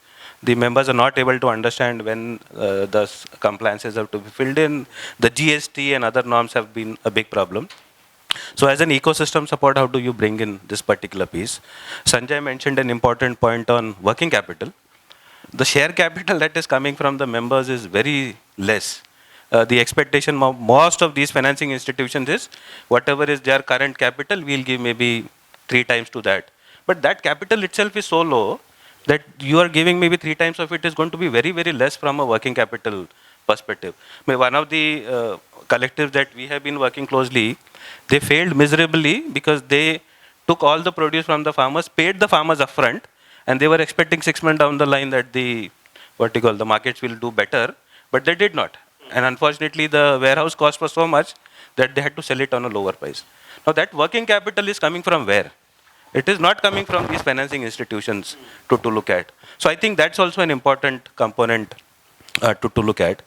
The members are not able to understand when the compliances have to be filled in. The GST and other norms have been a big problem. So as an ecosystem support, how do you bring in this particular piece? Sanjay mentioned an important point on working capital. The share capital that is coming from the members is very less. The expectation of most of these financing institutions is whatever is their current capital, we'll give maybe 3 times to that. But that capital itself is so low that you are giving maybe 3 times of it is going to be very, very less from a working capital perspective. One of the collectives that we have been working closely, they failed miserably because they took all the produce from the farmers, paid the farmers upfront, and they were expecting 6 months down the line that the markets will do better, but they did not. And unfortunately, the warehouse cost was so much that they had to sell it on a lower price. Now that working capital is coming from where? It is not coming from these financing institutions to look at. So I think that's also an important component to look at.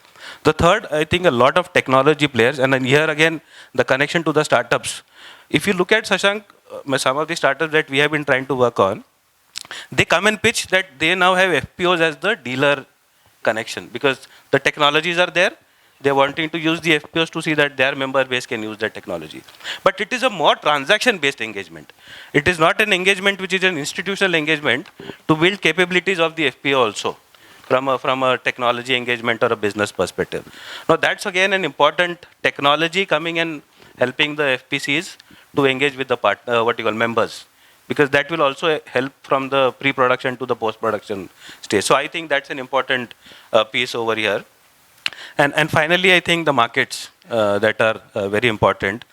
The third, I think a lot of technology players, and then here again, the connection to the startups. If you look at Shashank, some of the startups that we have been trying to work on, they come and pitch that they now have FPOs as the dealer connection because the technologies are there. They're wanting to use the FPOs to see that their member base can use that technology. But it is a more transaction-based engagement. It is not an engagement which is an institutional engagement to build capabilities of the FPO also from a technology engagement or a business perspective. Now that's again an important technology coming and helping the FPCs to engage with the what you call members, because that will also help from the pre-production to the post-production stage. So I think that's an important piece over here. And finally, I think the markets that are very important.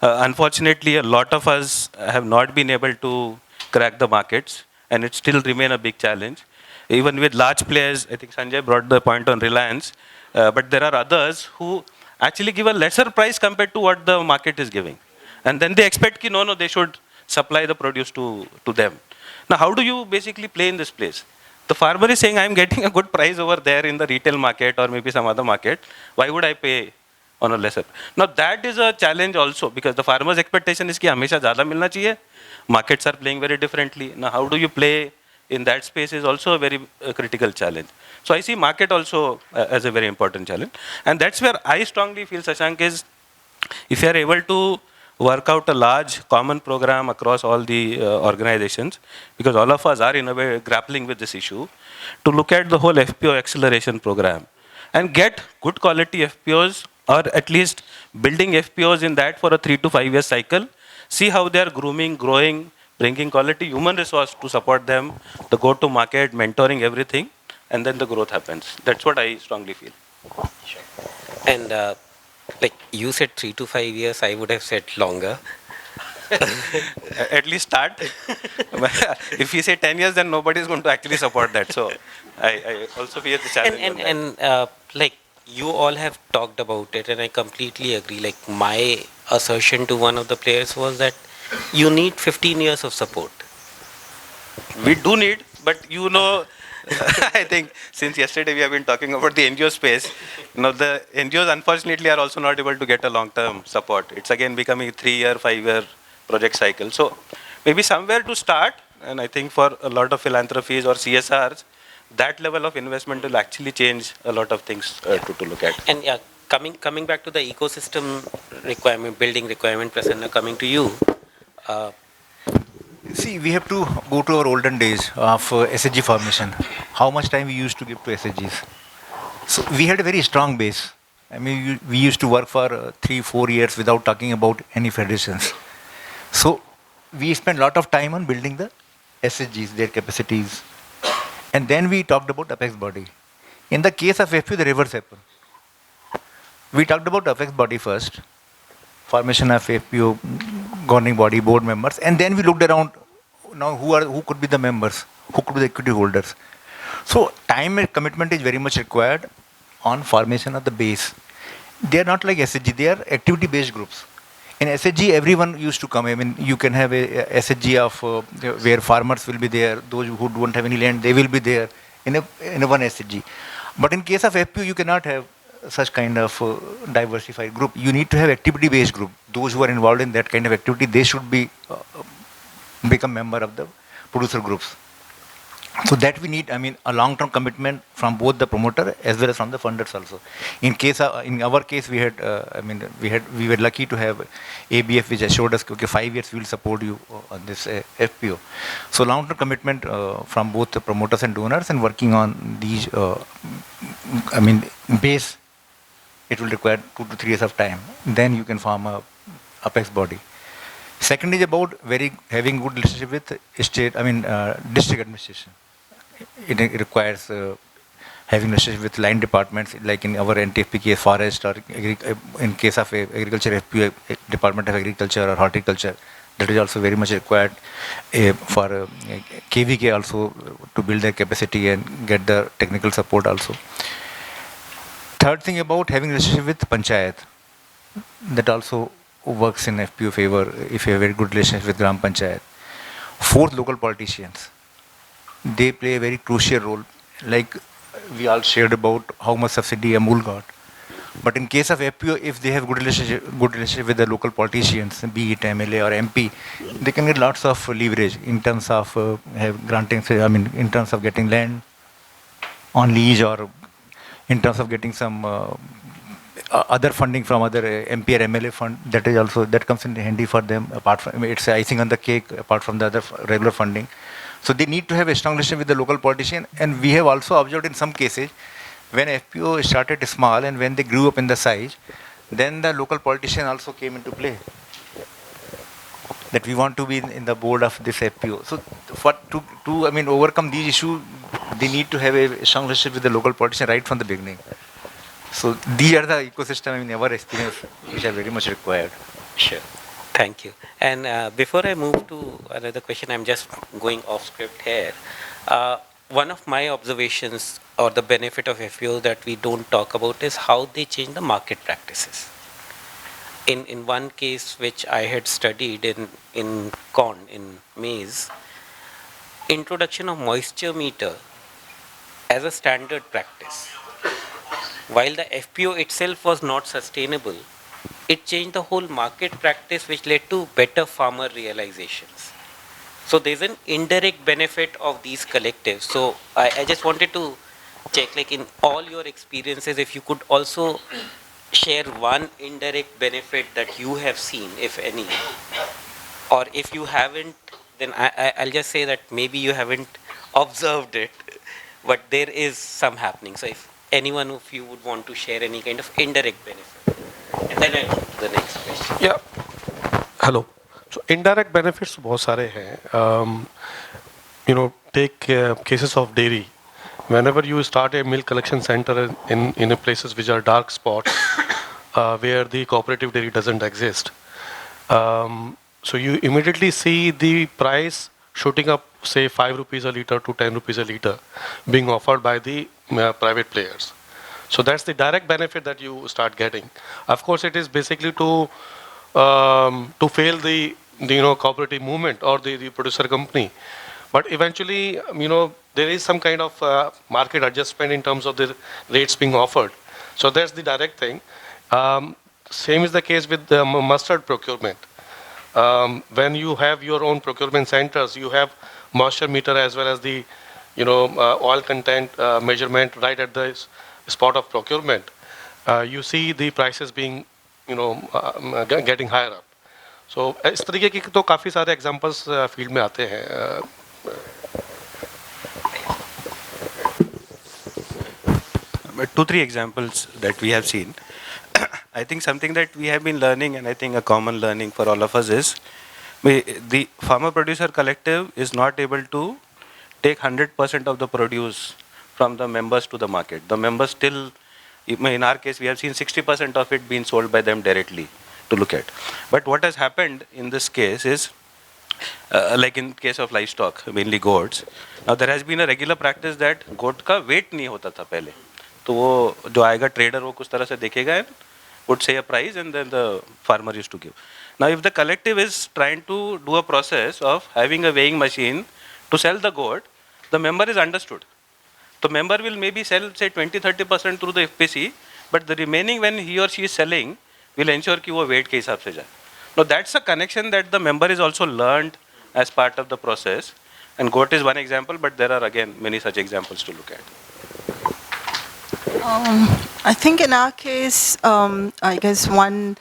Unfortunately, a lot of us have not been able to crack the markets, and it still remain a big challenge. Even with large players, I think Sanjay brought the point on Reliance, but there are others who actually give a lesser price compared to what the market is giving. And then they expect, no, they should supply the produce to them. Now, how do you basically play in this place? The farmer is saying, I'm getting a good price over there in the retail market or maybe some other market. Why would I pay on a lesser? Now, that is a challenge also because the farmer's expectation is कि हमेशा ज़्यादा मिलना चाहिए. Markets are playing very differently. Now, how do you play in that space is also a very critical challenge. So I see market also as a very important challenge. And that's where I strongly feel, Shashank, is if you are able to work out a large common program across all the organizations, because all of us are in a way grappling with this issue, to look at the whole FPO acceleration program and get good quality FPOs or at least building FPOs in that for a 3 to 5 year cycle, see how they are grooming, growing, bringing quality human resource to support them, the go-to market, mentoring, everything, and then the growth happens. That's what I strongly feel. Sure. And like you said 3 to 5 years, I would have said longer. At least start. If you say 10 years, then nobody is going to actually support that. So I also fear the challenge. And like you all have talked about it, and I completely agree. Like my assertion to one of the players was that you need 15 years of support. We do need, but I think since yesterday we have been talking about the NGO space, the NGOs unfortunately are also not able to get a long-term support. It's again becoming a 3-year, 5-year project cycle. So maybe somewhere to start, and I think for a lot of philanthropies or CSRs, that level of investment will actually change a lot of things to look at. And yeah, coming back to the ecosystem requirement, building requirement, Prasanna, coming to you. See, we have to go to our olden days of SHG formation. How much time we used to give to SHGs. So we had a very strong base. I mean, we used to work for 3-4 years without talking about any federations. So we spent a lot of time on building the SHGs, their capacities. And then we talked about apex body. In the case of FPO, the reverse happened. We talked about apex body first, formation of FPO, governing body, board members, and then we looked around now who could be the members, who could be the equity holders. So time and commitment is very much required on formation of the base. They are not like SHG, they are activity based groups. In SHG, everyone used to come. I mean, you can have a SHG of where farmers will be there, those who don't have any land, they will be there in a one SHG. But in case of FPO, you cannot have such kind of diversified group. You need to have activity based group. Those who are involved in that kind of activity, they should be become member of the producer groups. So that we need, I mean, a long-term commitment from both the promoter as well as from the funders also. In our case, we had, we were lucky to have ABF, which assured us, okay, 5 years we will support you on this FPO. So long-term commitment from both the promoters and donors, and working on these, base, it will require 2 to 3 years of time. Then you can form a apex body. Second is about having good relationship with district administration. It requires having relationship with line departments, like in our NTFP case, forest, or in case of agriculture, FPO, Department of Agriculture or Horticulture. That is also very much required for KVK also to build their capacity and get the technical support also. Third thing about having relationship with Panchayat. That also works in FPO favor if you have a very good relationship with Gram Panchayat. Fourth, local politicians. They play a very crucial role. Like we all shared about how much subsidy Amul got. But in case of FPO, if they have good relationship with the local politicians, be it MLA or MP, they can get lots of leverage in terms of have granting, in terms of getting land on lease, or in terms of getting some other funding from other MP or MLA fund. That is also, that comes in handy for them. Apart from, it's icing on the cake, apart from the other regular funding. So they need to have a strong relationship with the local politician. And we have also observed in some cases, when FPO started small and when they grew up in the size, then the local politician also came into play. That we want to be in the board of this FPO. So for to overcome these issues, they need to have a strong relationship with the local politician right from the beginning. So these are the ecosystem in our experience which are very much required. Sure. Thank you. And before I move to another question, I'm just going off script here. One of my observations or the benefit of FPO that we don't talk about is how they change the market practices. In one case which I had studied in corn, in maize, introduction of moisture meter as a standard practice, while the FPO itself was not sustainable, it changed the whole market practice, which led to better farmer realizations. So there's an indirect benefit of these collectives. So I just wanted to check, like in all your experiences, if you could also share one indirect benefit that you have seen, if any. Or if you haven't, then I'll just say that maybe you haven't observed it, but there is some happening. So if anyone of you would want to share any kind of indirect benefit. And then I'll move to the next question. Yeah. Hello. So indirect benefits बहुत सारे हैं. Take cases of dairy. Whenever you start a milk collection center in a places which are dark spots, where the cooperative dairy doesn't exist, so you immediately see the price shooting up, say 5 rupees a liter to 10 rupees a liter, being offered by the private players. So that's the direct benefit that you start getting. Of course, it is basically to fail the cooperative movement or the producer company. But eventually, there is some kind of market adjustment in terms of the rates being offered. So that's the direct thing. Same is the case with the mustard procurement. When you have your own procurement centers, you have moisture meter as well as the oil content measurement right at the spot of procurement. You see the prices being getting higher up. So इस तरीके की तो काफ़ी सारे examples field में आते हैं. 2-3 examples that we have seen. I think something that we have been learning, and I think a common learning for all of us, is the farmer producer collective is not able to take 100% of the produce from the members to the market. The members still, in our case, we have seen 60% of it being sold by them directly to look at. But what has happened in this case is, like in case of livestock, mainly goats, now there has been a regular practice that goat का weight नहीं होता था पहले. तो वो जो आएगा trader वो कुछ तरह से देखेगा and would say a price, and then the farmer used to give. Now if the collective is trying to do a process of having a weighing machine to sell the goat, the member is understood. The member will maybe sell say 20-30% through the FPC, but the remaining when he or she is selling will ensure कि वो weight के हिसाब से जाए. Now that's a connection that the member is also learned as part of the process, and goat is one example, but there are again many such examples to look at. I think in our case, I guess one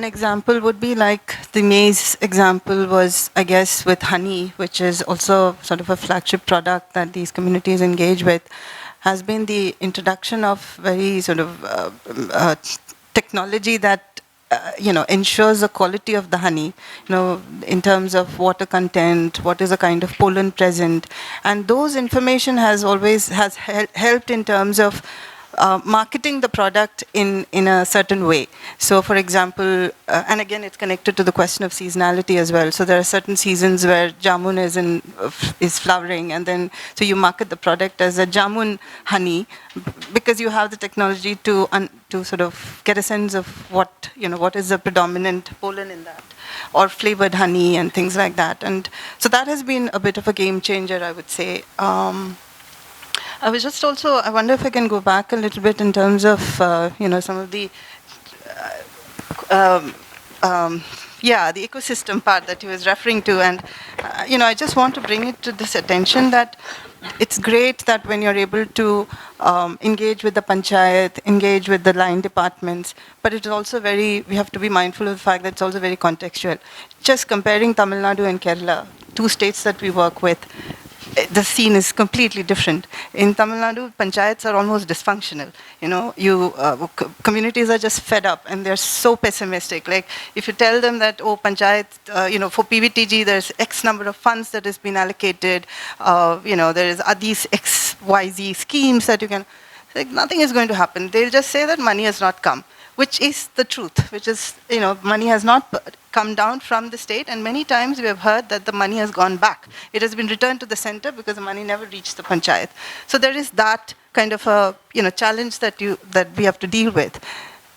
example would be like the maize example was, I guess, with honey, which is also sort of a flagship product that these communities engage with, has been the introduction of very sort of technology that ensures the quality of the honey, in terms of water content, what is the kind of pollen present, and those information has helped in terms of marketing the product in a certain way. So for example, and again it's connected to the question of seasonality as well. So there are certain seasons where jamun is flowering, and then so you market the product as a jamun honey because you have the technology to sort of get a sense of what is the predominant pollen in that, or flavored honey and things like that. And so that has been a bit of a game changer, I would say. I was just also, I wonder if I can go back a little bit in terms of, some of the, um, the ecosystem part that he was referring to. And, I just want to bring it to this attention that it's great that when you're able to engage with the panchayat, engage with the line departments, but it's also we have to be mindful of the fact that it's also very contextual. Just comparing Tamil Nadu and Kerala, two states that we work with, the scene is completely different. In Tamil Nadu, panchayats are almost dysfunctional. Communities are just fed up and they're so pessimistic. Like if you tell them that, oh, panchayat, for PVTG, there's X number of funds that has been allocated. There is these XYZ schemes that you can, like nothing is going to happen. They'll just say that money has not come, which is the truth, which is, money has not come down from the state, and many times we have heard that the money has gone back. It has been returned to the center because the money never reached the panchayat. So there is that kind of a, challenge that we have to deal with.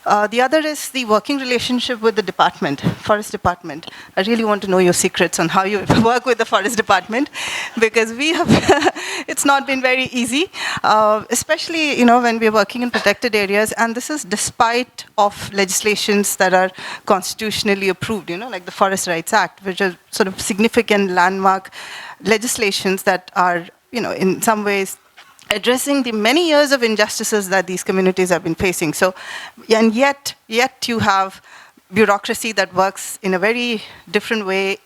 The other is the working relationship with the department, forest department. I really want to know your secrets on how you work with the forest department, because it's not been very easy, especially, when we're working in protected areas, and this is despite of legislations that are constitutionally approved, like the Forest Rights Act, which are sort of significant landmark legislations that are, in some ways addressing the many years of injustices that these communities have been facing. So, and yet you have bureaucracy that works in a very different way,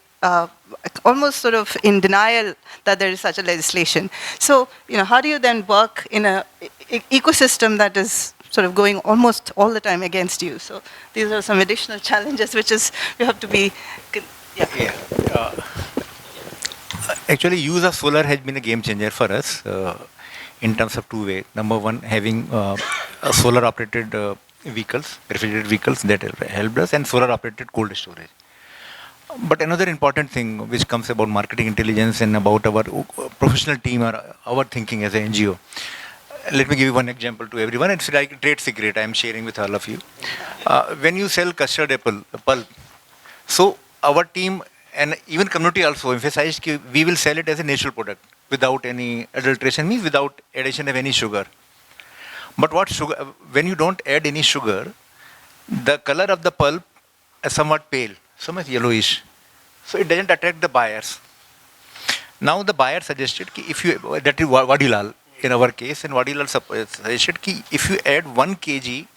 almost sort of in denial that there is such a legislation. So, how do you then work in an ecosystem that is sort of going almost all the time against you? So these are some additional challenges, which is, you have to be, Actually, use of solar has been a game changer for us. In terms of two ways. Number one, having solar operated vehicles, refrigerated vehicles that helped us, and solar operated cold storage. But another important thing which comes about marketing intelligence and about our professional team or our thinking as an NGO. Let me give you one example to everyone. It's like a trade secret I am sharing with all of you. When you sell custard apple pulp, so our team and even community also emphasized that we will sell it as a natural product, without any adulteration, means without addition of any sugar. But what sugar, when you don't add any sugar, the color of the pulp is somewhat pale, somewhat yellowish. So it doesn't attract the buyers. Now the buyer suggested, if you, that is Vadilal in our case, and Vadilal suggested that if you add 1 kg,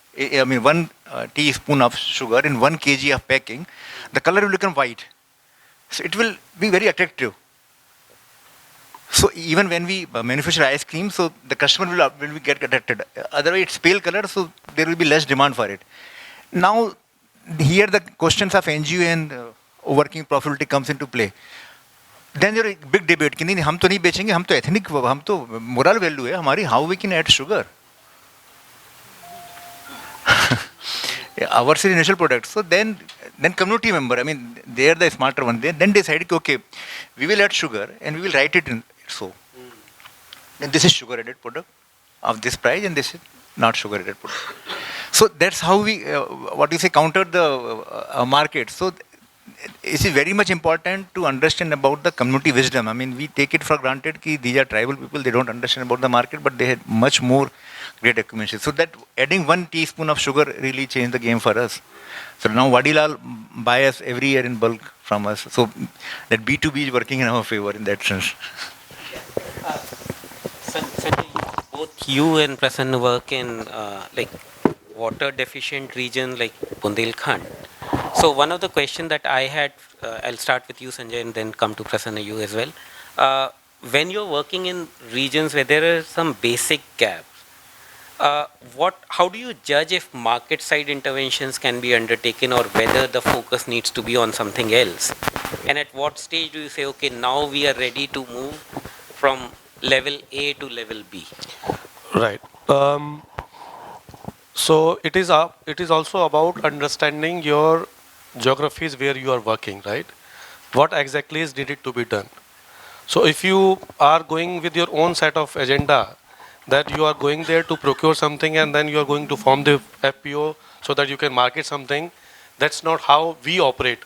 1 teaspoon of sugar in 1 kg of packing, the color will become white. So it will be very attractive. So even when we manufacture ice cream, so the customer will get attracted. Otherwise, it's pale color, so there will be less demand for it. Now, here the questions of NGO and working profitability comes into play. Then there is a big debate. कि नहीं हम तो नहीं बेचेंगे, हम तो ethnic, हम तो moral value है हमारी. How we can add sugar? Ours is a natural product. So then community member, they are the smarter one. They then decided, okay, we will add sugar and we will write it in so. And this is sugar added product of this price, and this is not sugar added product. So that's how we, counter the market. So it is very much important to understand about the community wisdom. We take it for granted that these are tribal people, they don't understand about the market, but they had much more great accumulation. So that adding 1 teaspoon of sugar really changed the game for us. So now Vadilal buy us every year in bulk from us. So that B2B is working in our favor in that sense. Sanjay, both you and Prasanna work in water deficient region like Bundelkhand. So one of the questions that I had, I'll start with you, Sanjay, and then come to Prasanna, you as well. When you're working in regions where there are some basic gaps, how do you judge if market side interventions can be undertaken or whether the focus needs to be on something else? And at what stage do you say, okay, now we are ready to move from level A to level B? Right. So it is also about understanding your geographies where you are working, right? What exactly is needed to be done? So if you are going with your own set of agenda, that you are going there to procure something and then you are going to form the FPO so that you can market something, that's not how we operate.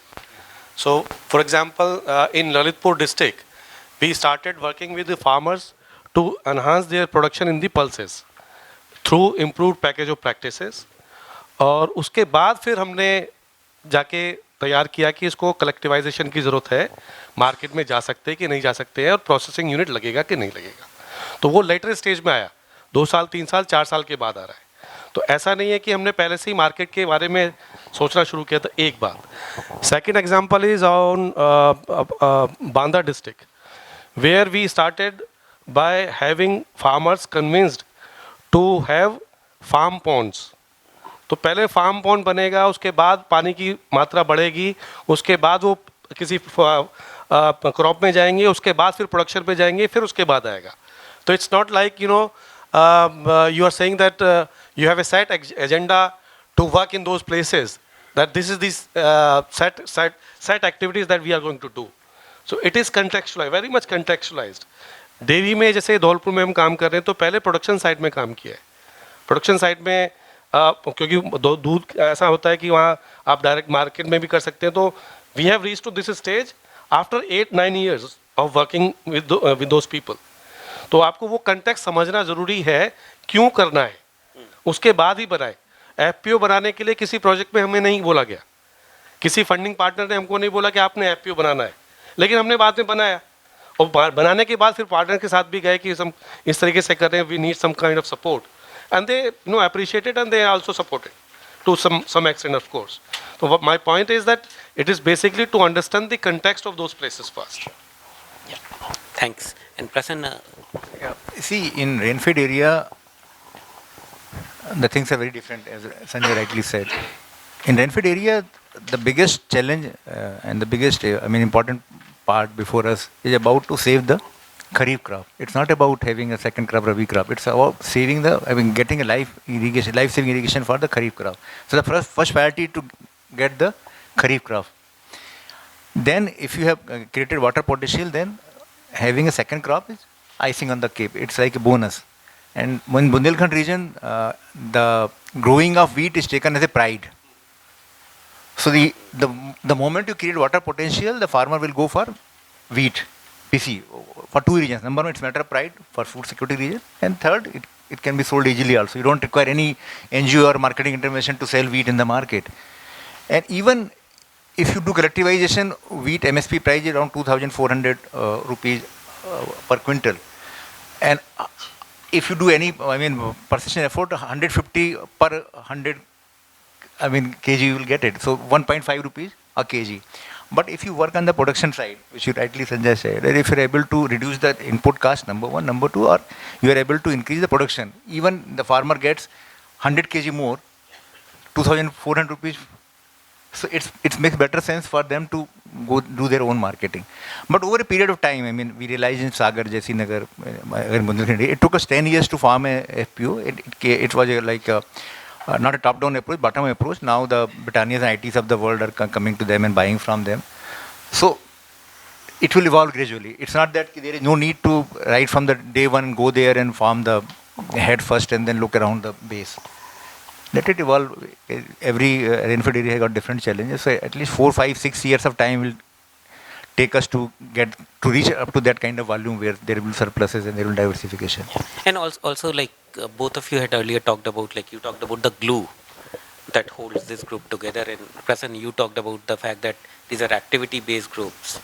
So for example, in Lalitpur district, we started working with the farmers to enhance their production in the pulses through improved package of practices. और उसके बाद फिर हमने जाके तैयार किया कि इसको कलेक्टिवाइजेशन की ज़रूरत है, मार्केट में जा सकते हैं कि नहीं जा सकते हैं, और प्रोसेसिंग यूनिट लगेगा कि नहीं लगेगा. तो वो लेटर स्टेज में आया, 2 साल 3 साल 4 साल के बाद आ रहा है. तो ऐसा नहीं है कि हमने पहले से ही मार्केट के बारे में सोचना शुरू किया था. एक बात. Second example is on Banda district, where we started by having farmers convinced to have farm ponds. तो पहले फार्म पॉन्ड बनेगा, उसके बाद पानी की मात्रा बढ़ेगी, उसके बाद वो किसी क्रॉप में जाएंगे, उसके बाद फिर प्रोडक्शन पे जाएंगे, फिर उसके बाद आएगा. तो it's not like you are saying that you have a set agenda to work in those places, that this is this set activities that we are going to do. So it is contextualize, very much contextualized. Dairy में जैसे धौलपुर में हम काम कर रहे हैं, तो पहले प्रोडक्शन साइड में काम किया है. प्रोडक्शन साइड में क्योंकि दूध ऐसा होता है कि वहाँ आप डायरेक्ट मार्केट में भी कर सकते हैं. तो we have reach to this stage after 8-9 years of working with those people. तो आपको वो कंटेक्स्ट समझना ज़रूरी है, क्यों करना है, उसके बाद ही बनाए. एफपीओ बनाने के लिए किसी प्रोजेक्ट में हमें नहीं बोला गया, किसी फंडिंग पार्टनर ने हमको नहीं बोला कि आपने एफपीओ बनाना है, लेकिन हमने बाद में बनाया. और बनाने के बाद फिर पार्टनर के साथ भी गए कि हम इस तरीके से कर रहे हैं, we need some kind of support, and they appreciated and they also supported to some extent of course. So my point is that it is basically to understand the context of those places first. Thanks. And Prasanna, See, in rainfed area, the things are very different, as Sanjay rightly said. In rainfed area, the biggest challenge and the biggest, important part before us is about to save the kharif crop. It's not about having a second crop, rabi crop. It's about saving getting a life-saving irrigation for the kharif crop. So the first priority to get the kharif crop. Then, if you have created water potential, then having a second crop is icing on the cake. It's like a bonus. And in Bundelkhand region, the growing of wheat is taken as a pride. So the moment you create water potential, the farmer will go for wheat, PC, for 2 reasons. Number one, it's a matter of pride for food security reason, and third, it can be sold easily also. You don't require any NGO or marketing intervention to sell wheat in the market. And even if you do collectivization, wheat MSP price is around 2,400 rupees per quintal. And if you do any, precision effort, 150 per 100 kg you will get it. So 1.5 rupees a kg. But if you work on the production side, which you rightly Sanjay said, that if you are able to reduce the input cost, number one, number two, or you are able to increase the production, even the farmer gets 100 kg more, 2,400 rupees. So it makes better sense for them to go do their own marketing. But over a period of time, we realized in Sagar, Jayasee Nagar, it took us 10 years to form a FPO. It was not a top-down approach, bottom-up approach. Now the Britannias and ITs of the world are coming to them and buying from them. So it will evolve gradually. It's not that there is no need to right from the day one go there and form the head first and then look around the base. Let it evolve. Every rainfed area has got different challenges. So at least 4, 5, 6 years of time will take us to reach up to that kind of volume where there will be surpluses and there will be diversification. and also like both of you had earlier talked about, like you talked about the glue that holds this group together, and Prasanna, you talked about the fact that these are activity-based groups.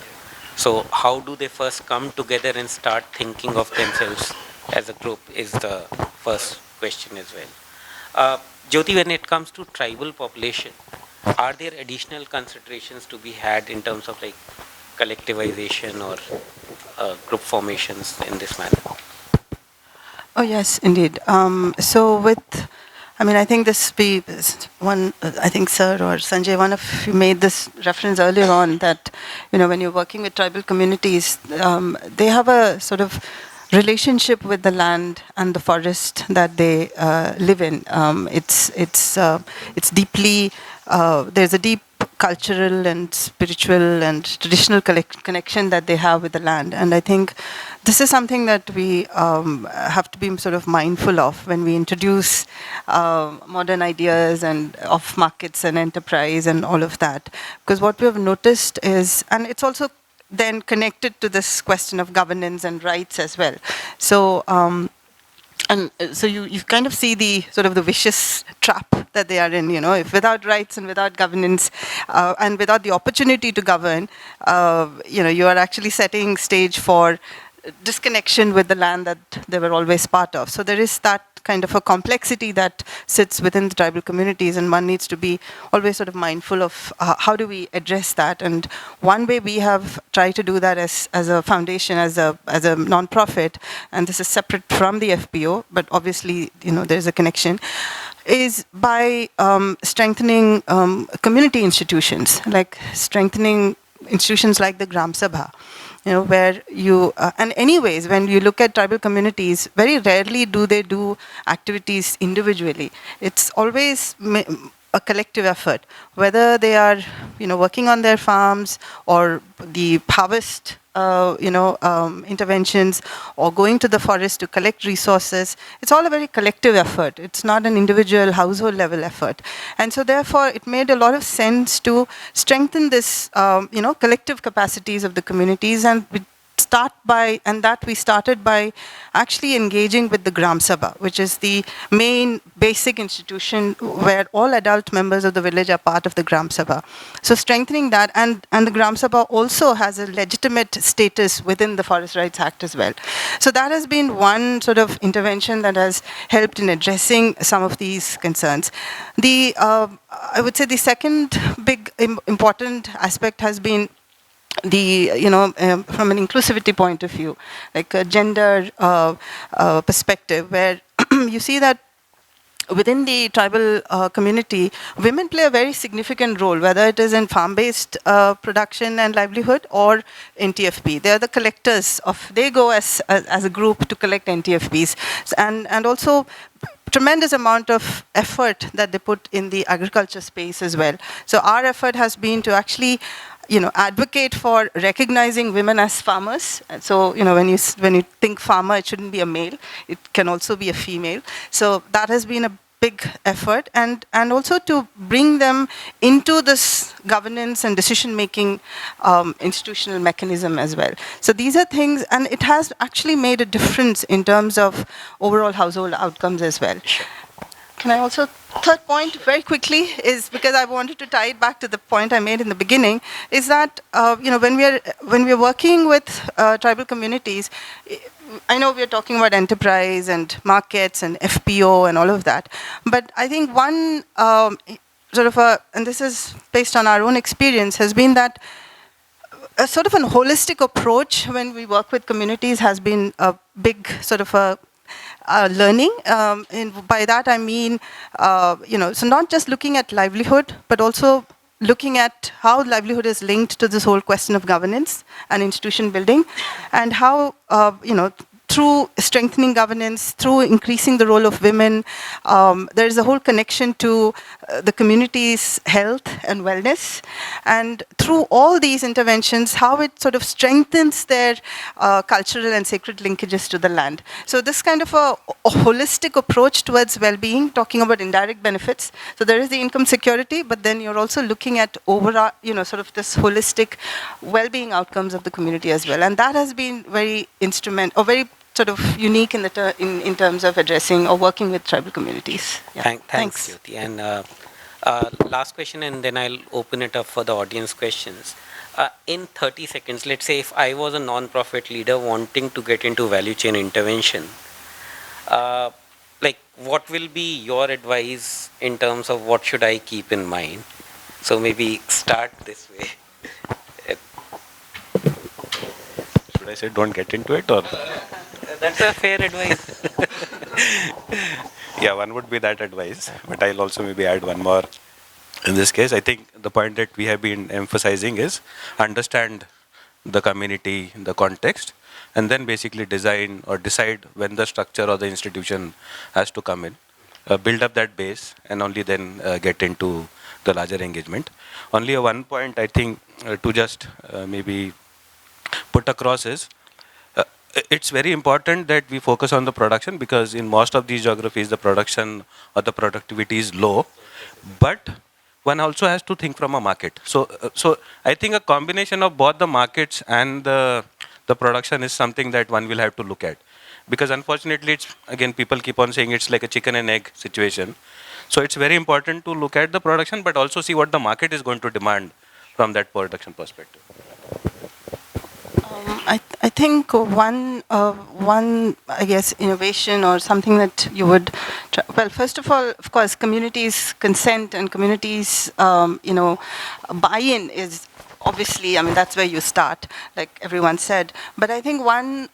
So how do they first come together and start thinking of themselves as a group is the first question as well. Jyoti, when it comes to tribal population, are there additional considerations to be had in terms of like collectivization or group formations in this manner? Oh, yes, indeed. So I think I think Sir or Sanjay, one of you made this reference earlier on that, when you're working with tribal communities, they have a sort of relationship with the land and the forest that they live in. It's deeply, there's a deep cultural and spiritual and traditional connection that they have with the land. And I think this is something that we have to be sort of mindful of when we introduce modern ideas and of markets and enterprise and all of that. Because what we have noticed is, and it's also then connected to this question of governance and rights as well. So, so you kind of see the sort of the vicious trap that they are in, if without rights and without governance and without the opportunity to govern, you are actually setting stage for disconnection with the land that they were always part of. So there is that kind of a complexity that sits within the tribal communities, and one needs to be always sort of mindful of how do we address that. And one way we have tried to do that as a foundation, as a non-profit, and this is separate from the FPO, but obviously there's a connection, is by strengthening community institutions, like strengthening institutions like the Gram Sabha. Where you, and anyways, when you look at tribal communities, very rarely do they do activities individually. It's always a collective effort, whether they are, working on their farms or the harvest, interventions, or going to the forest to collect resources. It's all a very collective effort. It's not an individual household level effort. And so therefore, it made a lot of sense to strengthen this, collective capacities of the communities, and we started by actually engaging with the Gram Sabha, which is the main basic institution where all adult members of the village are part of the Gram Sabha. So strengthening that, and the Gram Sabha also has a legitimate status within the Forest Rights Act as well. So that has been one sort of intervention that has helped in addressing some of these concerns. I would say the second big important aspect has been the, from an inclusivity point of view, like a gender perspective, where you see that within the tribal community, women play a very significant role, whether it is in farm-based production and livelihood or NTFP. They are the collectors they go as a group to collect NTFPs, and also tremendous amount of effort that they put in the agriculture space as well. So our effort has been to actually advocate for recognizing women as farmers. So, when you think farmer, it shouldn't be a male. It can also be a female. So that has been a big effort, and also to bring them into this governance and decision-making institutional mechanism as well. So these are things, and it has actually made a difference in terms of overall household outcomes as well. Can I also, third point very quickly, is because I wanted to tie it back to the point I made in the beginning, is that when we are working with tribal communities, I know we are talking about enterprise and markets and FPO and all of that, but I think one and this is based on our own experience, has been that a sort of a holistic approach when we work with communities has been a big sort of a learning. And by that I mean, so not just looking at livelihood, but also looking at how livelihood is linked to this whole question of governance and institution building, and how, through strengthening governance, through increasing the role of women, there is a whole connection to the community's health and wellness. And through all these interventions, how it sort of strengthens their cultural and sacred linkages to the land. So this kind of a holistic approach towards well-being, talking about indirect benefits. So there is the income security, but then you're also looking at overall, sort of this holistic well-being outcomes of the community as well. And that has been very very sort of unique in terms of addressing or working with tribal communities. Yeah. Thanks, Jyoti. And last question, and then I'll open it up for the audience questions. In 30 seconds, let's say if I was a non-profit leader wanting to get into value chain intervention, what will be your advice in terms of what should I keep in mind? So maybe start this way. Should I say don't get into it, or? That's a fair advice. Yeah, one would be that advice, but I'll also maybe add one more. In this case, I think the point that we have been emphasizing is understand the community, the context, and then basically design or decide when the structure or the institution has to come in. Build up that base, and only then get into the larger engagement. Only a one point I think to just maybe put across is, it's very important that we focus on the production, because in most of these geographies the production or the productivity is low, but one also has to think from a market. So I think a combination of both the markets and the production is something that one will have to look at. Because unfortunately, it's, again, people keep on saying it's like a chicken and egg situation. So it's very important to look at the production, but also see what the market is going to demand from that production perspective. I think one, I guess, innovation or something that you would, well, first of all, of course, communities' consent and communities, buy-in is obviously, I mean, that's where you start, like everyone said. But I think one,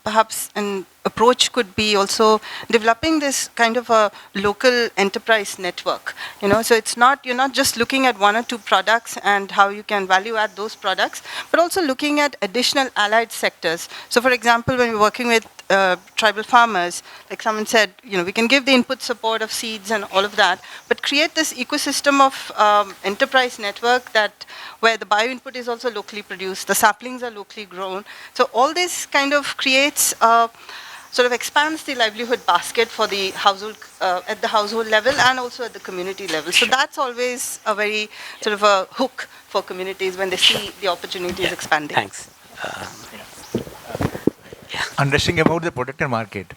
perhaps an approach could be also developing this kind of a local enterprise network. So it's not, you're not just looking at one or two products and how you can value add those products, but also looking at additional allied sectors. So for example, when we're working with tribal farmers, like someone said, we can give the input support of seeds and all of that, but create this ecosystem of enterprise network that where the bio-input is also locally produced, the saplings are locally grown. So all this kind of creates sort of expands the livelihood basket for the household, at the household level and also at the community level. So that's always a very sort of a hook for communities when they see the opportunities expanding. Thanks. Understanding about the product and market,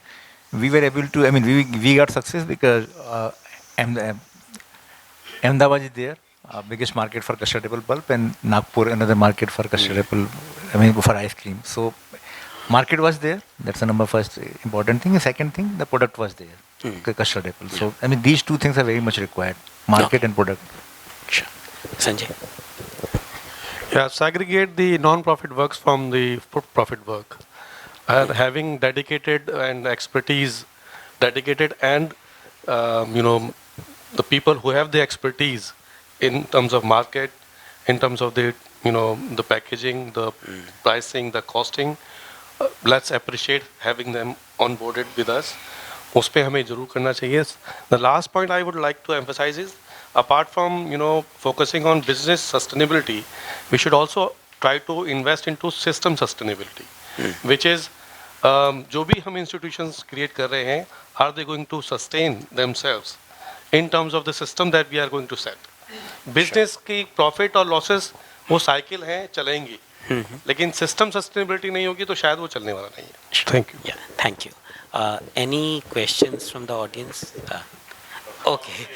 we were able to, I mean, we got success because Ahmedabad is there, biggest market for custardable pulp, and Nagpur, another market for custardable, I mean, for ice cream. So market was there. That's the number first important thing. The second thing, the product was there, custardable. So, I mean, these two things are very much required, market and product. Sure. Sanjay? Yeah, segregate the non-profit works from the profit work. Having dedicated and expertise, and the people who have the expertise in terms of market, in terms of the the packaging, the pricing, the costing, let's appreciate having them onboarded with us. उस पे हमें जरूर करना चाहिए. The last point I would like to emphasize is, apart from focusing on business sustainability, we should also try to invest into system sustainability, which is जो भी हम institutions create कर रहे हैं, are they going to sustain themselves in terms of the system that we are going to set? Business की profit और losses वो cycle हैं, चलेंगी, लेकिन system sustainability नहीं होगी तो शायद वो चलने वाला नहीं है. Thank you. Yeah, thank you. Any questions from the audience? Okay.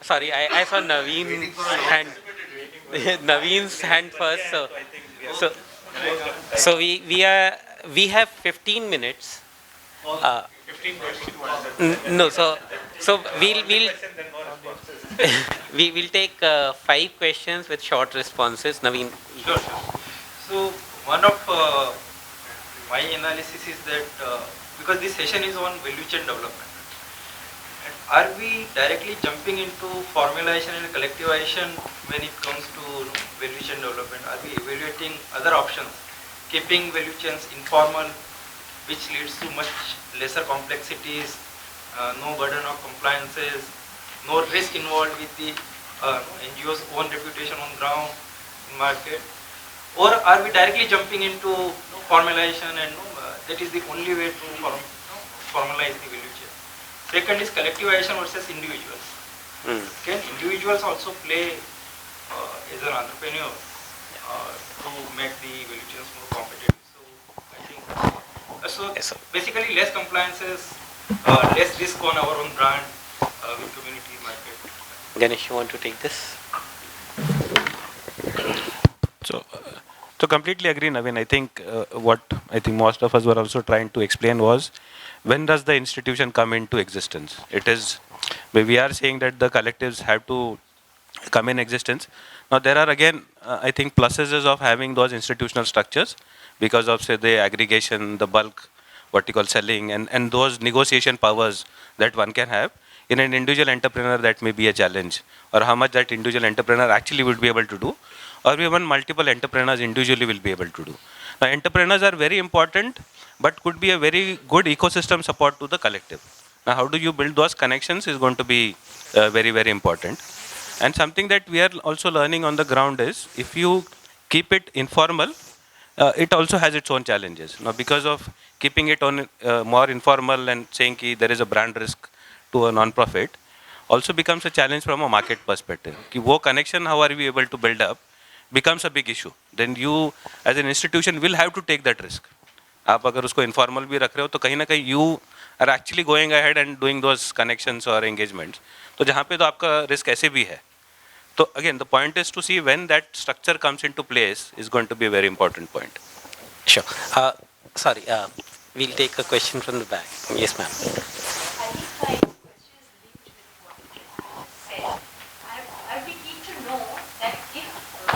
Sorry, I saw Naveen's hand. Naveen's hand first. So we have 15 minutes. 15 minutes. No, so we'll take 5 questions with short responses. Naveen. Sure. So one of my analysis is that because this session is on value chain development, and are we directly jumping into formalization and collectivization when it comes to value chain development? Are we evaluating other options, keeping value chains informal, which leads to much lesser complexities, no burden of compliances, no risk involved with the NGO's own reputation on ground in market? Or are we directly jumping into formalization and that is the only way to formalize the value chain? Second is collectivization versus individuals. Can individuals also play as an entrepreneur to make the value chains more competitive? So I think basically less compliances, less risk on our own brand with community market. Ganesh, you want to take this? So completely agree, Naveen. I think what I think most of us were also trying to explain was, when does the institution come into existence? It is, we are saying that the collectives have to come in existence. Now there are again, I think, pluses of having those institutional structures because of, say, the aggregation, the bulk, vertical selling, and those negotiation powers that one can have. In an individual entrepreneur, that may be a challenge, or how much that individual entrepreneur actually would be able to do, or even multiple entrepreneurs individually will be able to do. Now, entrepreneurs are very important, but could be a very good ecosystem support to the collective. Now, how do you build those connections is going to be very, very important. And something that we are also learning on the ground is, if you keep it informal, it also has its own challenges. Now, because of keeping it on more informal and saying that there is a brand risk to a non-profit, also becomes a challenge from a market perspective. कि वो connection, how are we able to build up, becomes a big issue. Then you, as an institution, will have to take that risk. आप अगर उसको informal भी रख रहे हो तो कहीं ना कहीं you are actually going ahead and doing those connections or engagements. तो जहाँ पे तो आपका risk ऐसे भी है. So again, the point is to see when that structure comes into place is going to be a very important point. Sure. Sorry, we'll take a question from the back. Yes, ma'am. I'd be keen to know that if the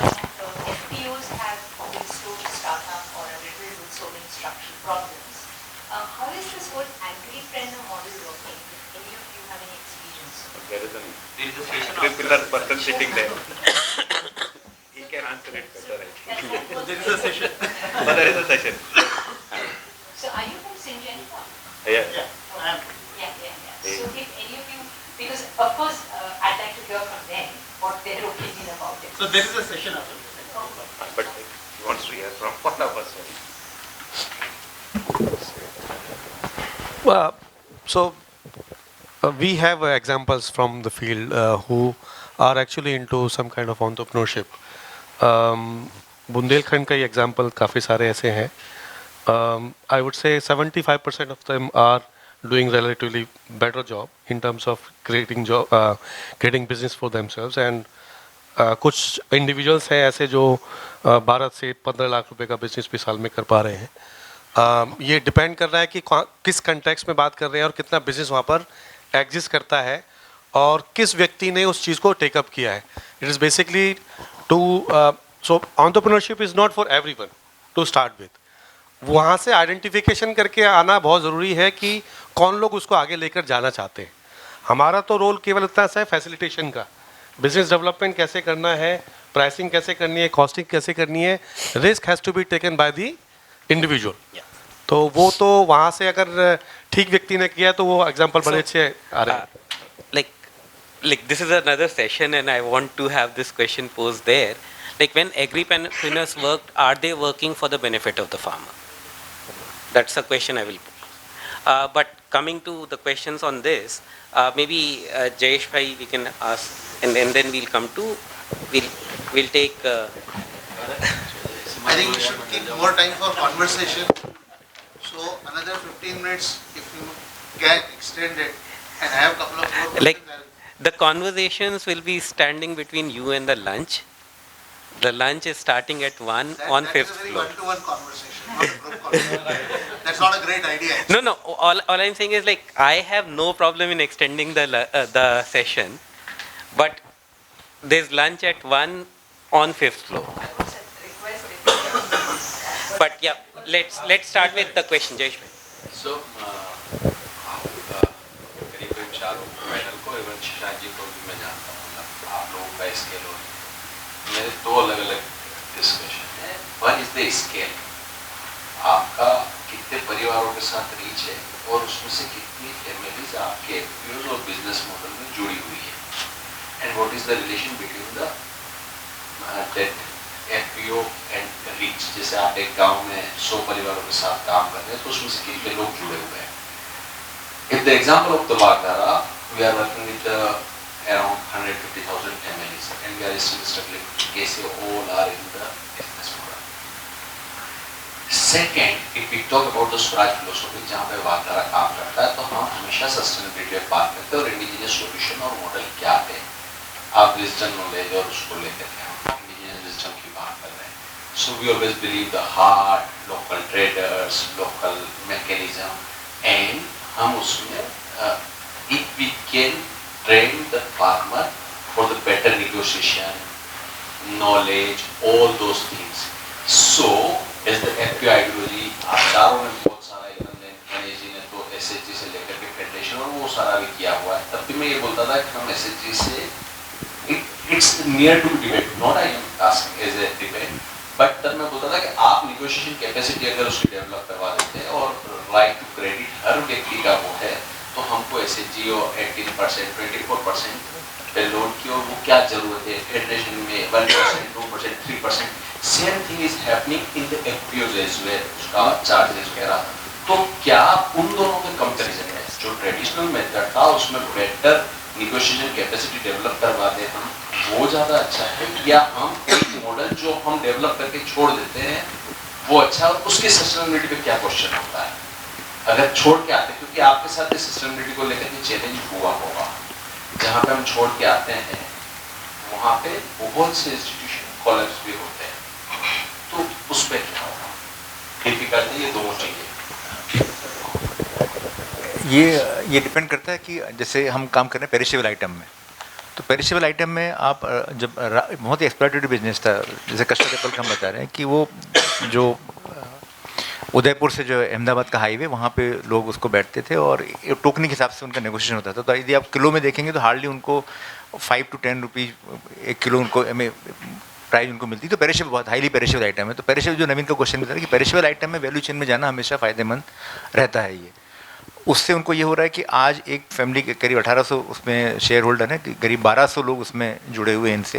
FPOs have been slow to start up or a little with so many structural problems, how is this whole agripreneur model working? If any of you have any experience? There is a Session person sitting there. He can answer it better, I think. There is a session. But there is a session. So are you from CInI? Yeah. So if any of you, because of course I'd like to hear from them what their opinion about it. So there is a session after this. But he wants to hear from one of us. We have examples from the field who are actually into some kind of entrepreneurship. Bundelkhand का example काफ़ी सारे ऐसे हैं. I would say 75% of them are doing relatively better job in terms of creating business for themselves, and कुछ individuals हैं ऐसे जो 12 से 15 लाख रुपए का बिजनेस भी साल में कर पा रहे हैं. ये डिपेंड कर रहा है कि किस कंटेक्स्ट में बात कर रहे हैं और कितना बिजनेस वहाँ पर एग्जिस्ट करता है और किस व्यक्ति ने उस चीज़ को टेकअप किया है. It is basically to so entrepreneurship is not for everyone to start with. वहाँ से आइडेंटिफिकेशन करके आना बहुत ज़रूरी है कि कौन लोग उसको आगे लेकर जाना चाहते हैं. हमारा तो रोल केवल इतना सा है फैसिलिटेशन का. बिजनेस डेवलपमेंट कैसे करना है, प्राइसिंग कैसे करनी है, कॉस्टिंग कैसे करनी है, risk has to be taken by the individual. तो वो तो वहाँ से अगर ठीक व्यक्ति ने किया तो वो एग्जांपल बड़े अच्छे आ रहे हैं. Like this is another session and I want to have this question posed there. Like when agripreneurs work, are they working for the benefit of the farmer? That's a question I will put. But coming to the questions on this, maybe Jayesh bhai we can ask, and then we'll come to, we'll take. I think we should keep more time for conversation. So another 15 minutes, if you can extend it, and I have a couple of more questions. Like the conversations will be standing between you and the lunch. The lunch is starting at 1 on 5th floor. That is a very one-to-one conversation, not a group conversation. That's not a great idea. No. All I'm saying is like I have no problem in extending the session, but there's lunch at 1 on 5th floor. But yeah, let's start with the question, Jayesh bhai. So, करीब चारों panel को एवं शशांक जी को भी मैं जानता हूँ. आप लोगों का स्केल और मेरे दो अलग-अलग डिस्कशन है. One is the scale. आपका कितने परिवारों के साथ रीच है और उसमें से कितनी फैमिलीज आपके एफपीओज और बिजनेस मॉडल में जुड़ी हुई है. And what is the relation between the that FPO and reach. जैसे आप एक गांव में 100 परिवारों के साथ काम कर रहे हैं तो उसमें से कितने लोग जुड़े हुए हैं. If the example of the Bagdara, we are working with around 150,000 families and we are still struggling to case all are in the business model. Second, if we talk about the Swaraj philosophy जहाँ पे Bagdara काम करता है तो हम हमेशा sustainability पे बात करते हैं और indigenous solution और मॉडल क्या है. आप wisdom knowledge और उसको लेकर के हम indigenous wisdom की बात कर रहे हैं. So we always believe the heart, local traders, local mechanism, and हम उसमें if we can train the farmer for the better negotiation, knowledge, all those things. So as the FPO ideology, आचारों में बहुत सारा गणेश जी ने तो SHG से लेकर के फेडरेशन और वो सारा भी किया हुआ है. तब भी मैं ये बोलता था कि हम SHG से it's near to debate, not I am asking as a debate. But तब मैं बोलता था कि आप निगोशिएशन कैपेसिटी अगर उसकी डेवलप करवा देते हैं और राइट टू क्रेडिट हर व्यक्ति का वो है तो हमको एसएचजी और 18%, 24% पे लोन की और वो क्या जरूरत है. फेडरेशन में 1%, 2%, 3%. Same thing is happening in the FPOs as well. उसका चार्जेस वगैरह. तो क्या उन दोनों के कंपैरिजन में जो ट्रेडिशनल मेथड था उसमें बेटर नेगोशिएशन कैपेसिटी डेवलप करवा दें हम, वो ज़्यादा अच्छा है, या हम एक मॉडल जो हम डेवलप करके छोड़ देते हैं वो अच्छा है? और उसके सस्टेनेबिलिटी पे क्या क्वेश्चन होता है अगर छोड़ के आते हैं, क्योंकि आपके साथ सस्टेनेबिलिटी को लेकर के चैलेंज हुआ होगा, जहाँ पे हम छोड़ के आते हैं वहाँ पे बहुत से इंस्टीट्यूशन कोलैप्स भी होते हैं, तो उस पर क्या होगा? डिफिकल्ट है ये दोनों चीज़ें। ये डिपेंड करता है कि जैसे हम काम कर रहे हैं पेरिशेबल आइटम में, तो पेरिशेबल आइटम में आप जब बहुत ही एक्सप्लॉइटेटिव बिजनेस था, जैसे कस्टर्ड एप्पल का हम बता रहे हैं कि वो जो उदयपुर से जो अहमदाबाद का हाईवे, वहाँ पे लोग उसको बैठते थे और टोकनी के हिसाब से उनका नेगोशिएशन होता था। तो यदि आप किलो में देखेंगे तो हार्डली उनको 5 to 10 रुपीज़ एक किलो उनको प्राइस उनको मिलती। तो पेरिशेबल बहुत हाईली पेरिशेबल आइटम है। तो पेरिशेबल जो नवीन का क्वेश्चन बता रहा है कि पेरिशेबल आइटम में वैल्यू चेन में जाना हमेशा फ़ायदेमंद रहता है। ये उससे उनको ये हो रहा है कि आज एक फैमिली के करीब 1800 उसमें शेयर होल्डर हैं, करीब 1200 लोग उसमें जुड़े हुए हैं इनसे,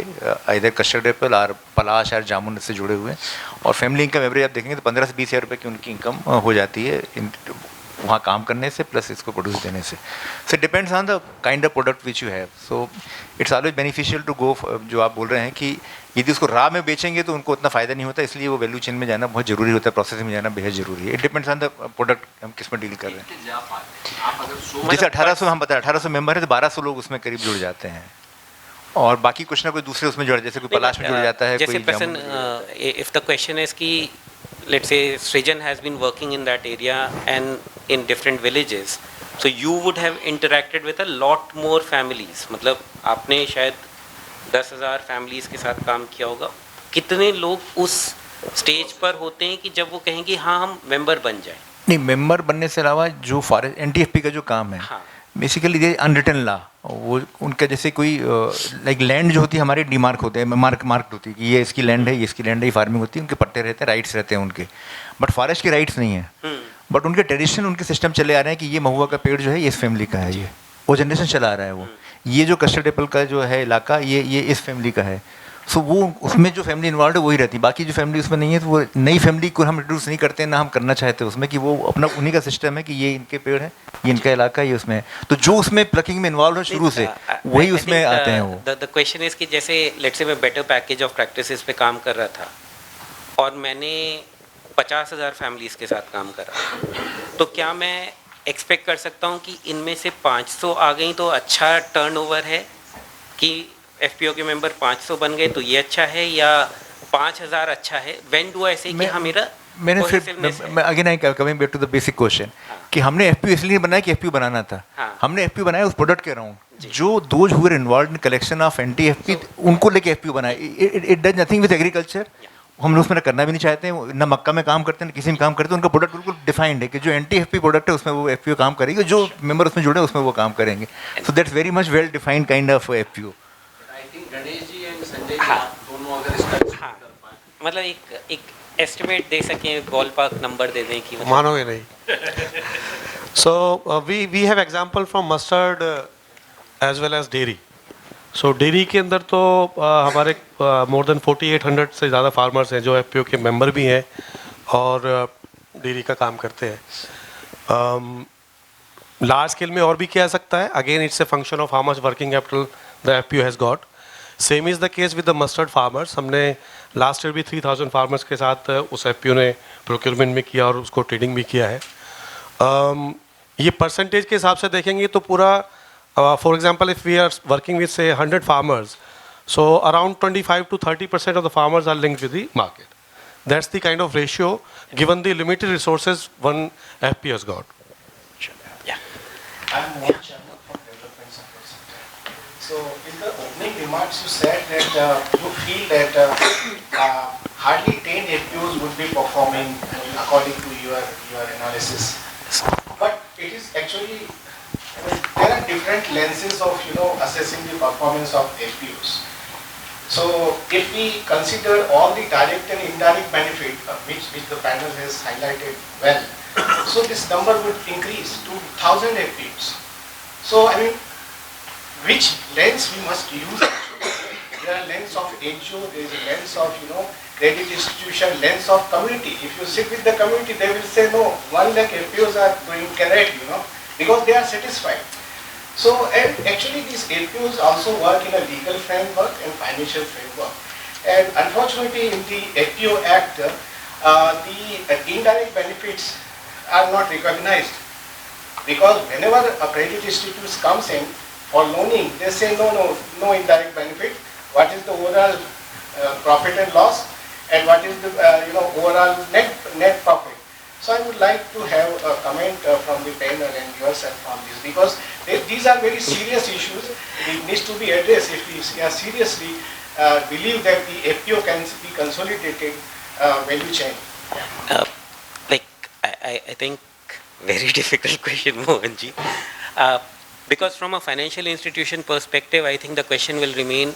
इधर कस्टर्ड एप्पल और पलाश और जामुन इससे जुड़े हुए हैं। और फैमिली इनकम एवरेज आप देखेंगे तो 15 से 20 हज़ार रुपये की उनकी इनकम हो जाती है वहाँ काम करने से प्लस इसको प्रोड्यूस देने से। So depends on the kind of product which you have. So it's always beneficial to go, जो आप बोल रहे हैं कि यदि उसको रॉ में बेचेंगे तो उनको उतना फ़ायदा नहीं होता, इसलिए वो वैल्यू चेन में जाना बहुत ज़रूरी होता है, प्रोसेसिंग में जाना बेहद ज़रूरी है। It depends on the product हम किस में डील कर रहे हैं। जैसे 1800 हम बताएं 1800 मेंबर है तो 1200 लोग उसमें करीब जुड़ जाते हैं और बाकी कुछ ना कोई दूसरे उसमें जुड़, जैसे कोई पलाश में जुड़ जाता है। जैसे प्रसन्न, इफ द क्वेश्चन इज कि let's say SRIJAN has been working in that area and in different villages, so you would have interacted with a lot more families. मतलब आपने शायद 10,000 फैमिलीज के साथ काम किया होगा। कितने लोग उस स्टेज पर होते हैं कि जब वो कहेंगे हाँ हम मेंबर बन जाएं? नहीं, मेंबर बनने से अलावा जो फॉरेस्ट NTFP का जो काम है, हाँ, बेसिकली ये अनरिटन ला, वो उनका जैसे कोई लाइक लैंड जो होती है हमारे डीमार्क होते हैं, मार्क होती है कि ये इसकी लैंड है, ये इसकी लैंड है, ये फार्मिंग होती है, उनके पट्टे रहते हैं, राइट्स रहते हैं उनके, बट फॉरेस्ट के राइट्स नहीं है। बट उनके ट्रेडिशन, उनके सिस्टम चले आ रहे हैं कि ये महुआ का पेड़ जो है ये इस फैमिली का है, ये वो जनरेशन चला आ रहा है। वो ये जो कस्टर्ड एप्पल का जो है इलाका, ये इस फैमिली का है। सो वो उसमें जो फैमिली इन्वॉल्व है वही रहती है, बाकी जो फैमिली उसमें नहीं है तो वो नई फैमिली को हम इंट्रोड्यूस नहीं करते, ना हम करना चाहते उसमें, कि वो अपना उन्हीं का सिस्टम है कि ये इनके पेड़ है, ये इनका इलाका, ये उसमें है। तो जो उसमें प्लकिंग में इन्वॉल्व है शुरू से वही उसमें आते हैं। वो द क्वेश्चन इज कि जैसे लेट्स से मैं बेटर पैकेज ऑफ प्रैक्टिसेस पे काम कर रहा था और मैंने 50,000 फैमिलीज के साथ काम करा, तो क्या मैं एक्सपेक्ट कर सकता हूँ कि इनमें से 500 आ गई तो अच्छा टर्नओवर है, कि FPO के मेंबर 500 बन गए तो ये अच्छा है, या 5,000 अच्छा है? व्हेन डू आई से कि हाँ मैंने फिर again I coming back to the basic question कि हमने FPO इसलिए बनाया कि FPO बनाना था। हमने FPO बनाया उस प्रोडक्ट के अराउंड, जो those who are involved in collection of NTFP उनको लेके FPO बनाया। It does nothing with agriculture. हम लोग उसमें करना भी नहीं चाहते हैं, ना मक्का में काम करते हैं ना किसी में काम करते हैं। उनका प्रोडक्ट बिल्कुल डिफाइंड है कि जो NTFP प्रोडक्ट है उसमें वो FPO काम करेगी, जो मेंबर उसमें जुड़े उसमें वो काम करेंगे। So that's very much well defined kind of FPO। Ganesh ji and Sanjay ji दोनों अगर इसका कर पाएं, मतलब एक एस्टिमेट दे सकें, बॉल पार्क नंबर दे दें कि मानोगे नहीं। So we have example from mustard as well as dairy. So dairy के अंदर तो हमारे मोर देन 4800 से ज़्यादा फार्मर्स हैं जो FPO के मेंबर भी हैं और डेयरी का काम करते हैं। लार्ज स्केल में और भी किया जा सकता है। Again it's a function of how much working capital the FPO has got. Same is the case with the mustard farmers. हमने लास्ट ईयर भी 3000 फार्मर्स के साथ उस FPO ने प्रोक्योरमेंट में किया और उसको ट्रेडिंग भी किया है। ये परसेंटेज के हिसाब से देखेंगे तो पूरा for example if we are working with say 100 farmers, so around 25 to 30% of the farmers are linked with the market. That's the kind of ratio given the limited resources one FPO has got. So in the opening remarks you said that you feel that hardly 10 FPOs would be performing according to your analysis. But it is actually, there are different lenses of assessing the performance of FPOs. So if we consider all the direct and indirect benefit which the panel has highlighted well, so this number would increase to 1000 FPOs. So I mean, which lens we must use? There are lens of NGO, there is a lens of credit institution, lens of community. If you sit with the community, they will say no, 1 lakh FPOs are doing correct, because they are satisfied. So, and actually these FPOs also work in a legal framework and financial framework. And unfortunately in the FPO Act, the indirect benefits are not recognized. Because whenever a credit institute comes in for loaning, they say no indirect benefit. What is the overall profit and loss, and what is the overall net profit? So I would like to have a comment from the panel and yourself on this, because these are very serious issues. It needs to be addressed if we seriously believe that the FPO can be consolidated value chain. I think very difficult question, Mohanji. Because from a financial institution perspective, I think the question will remain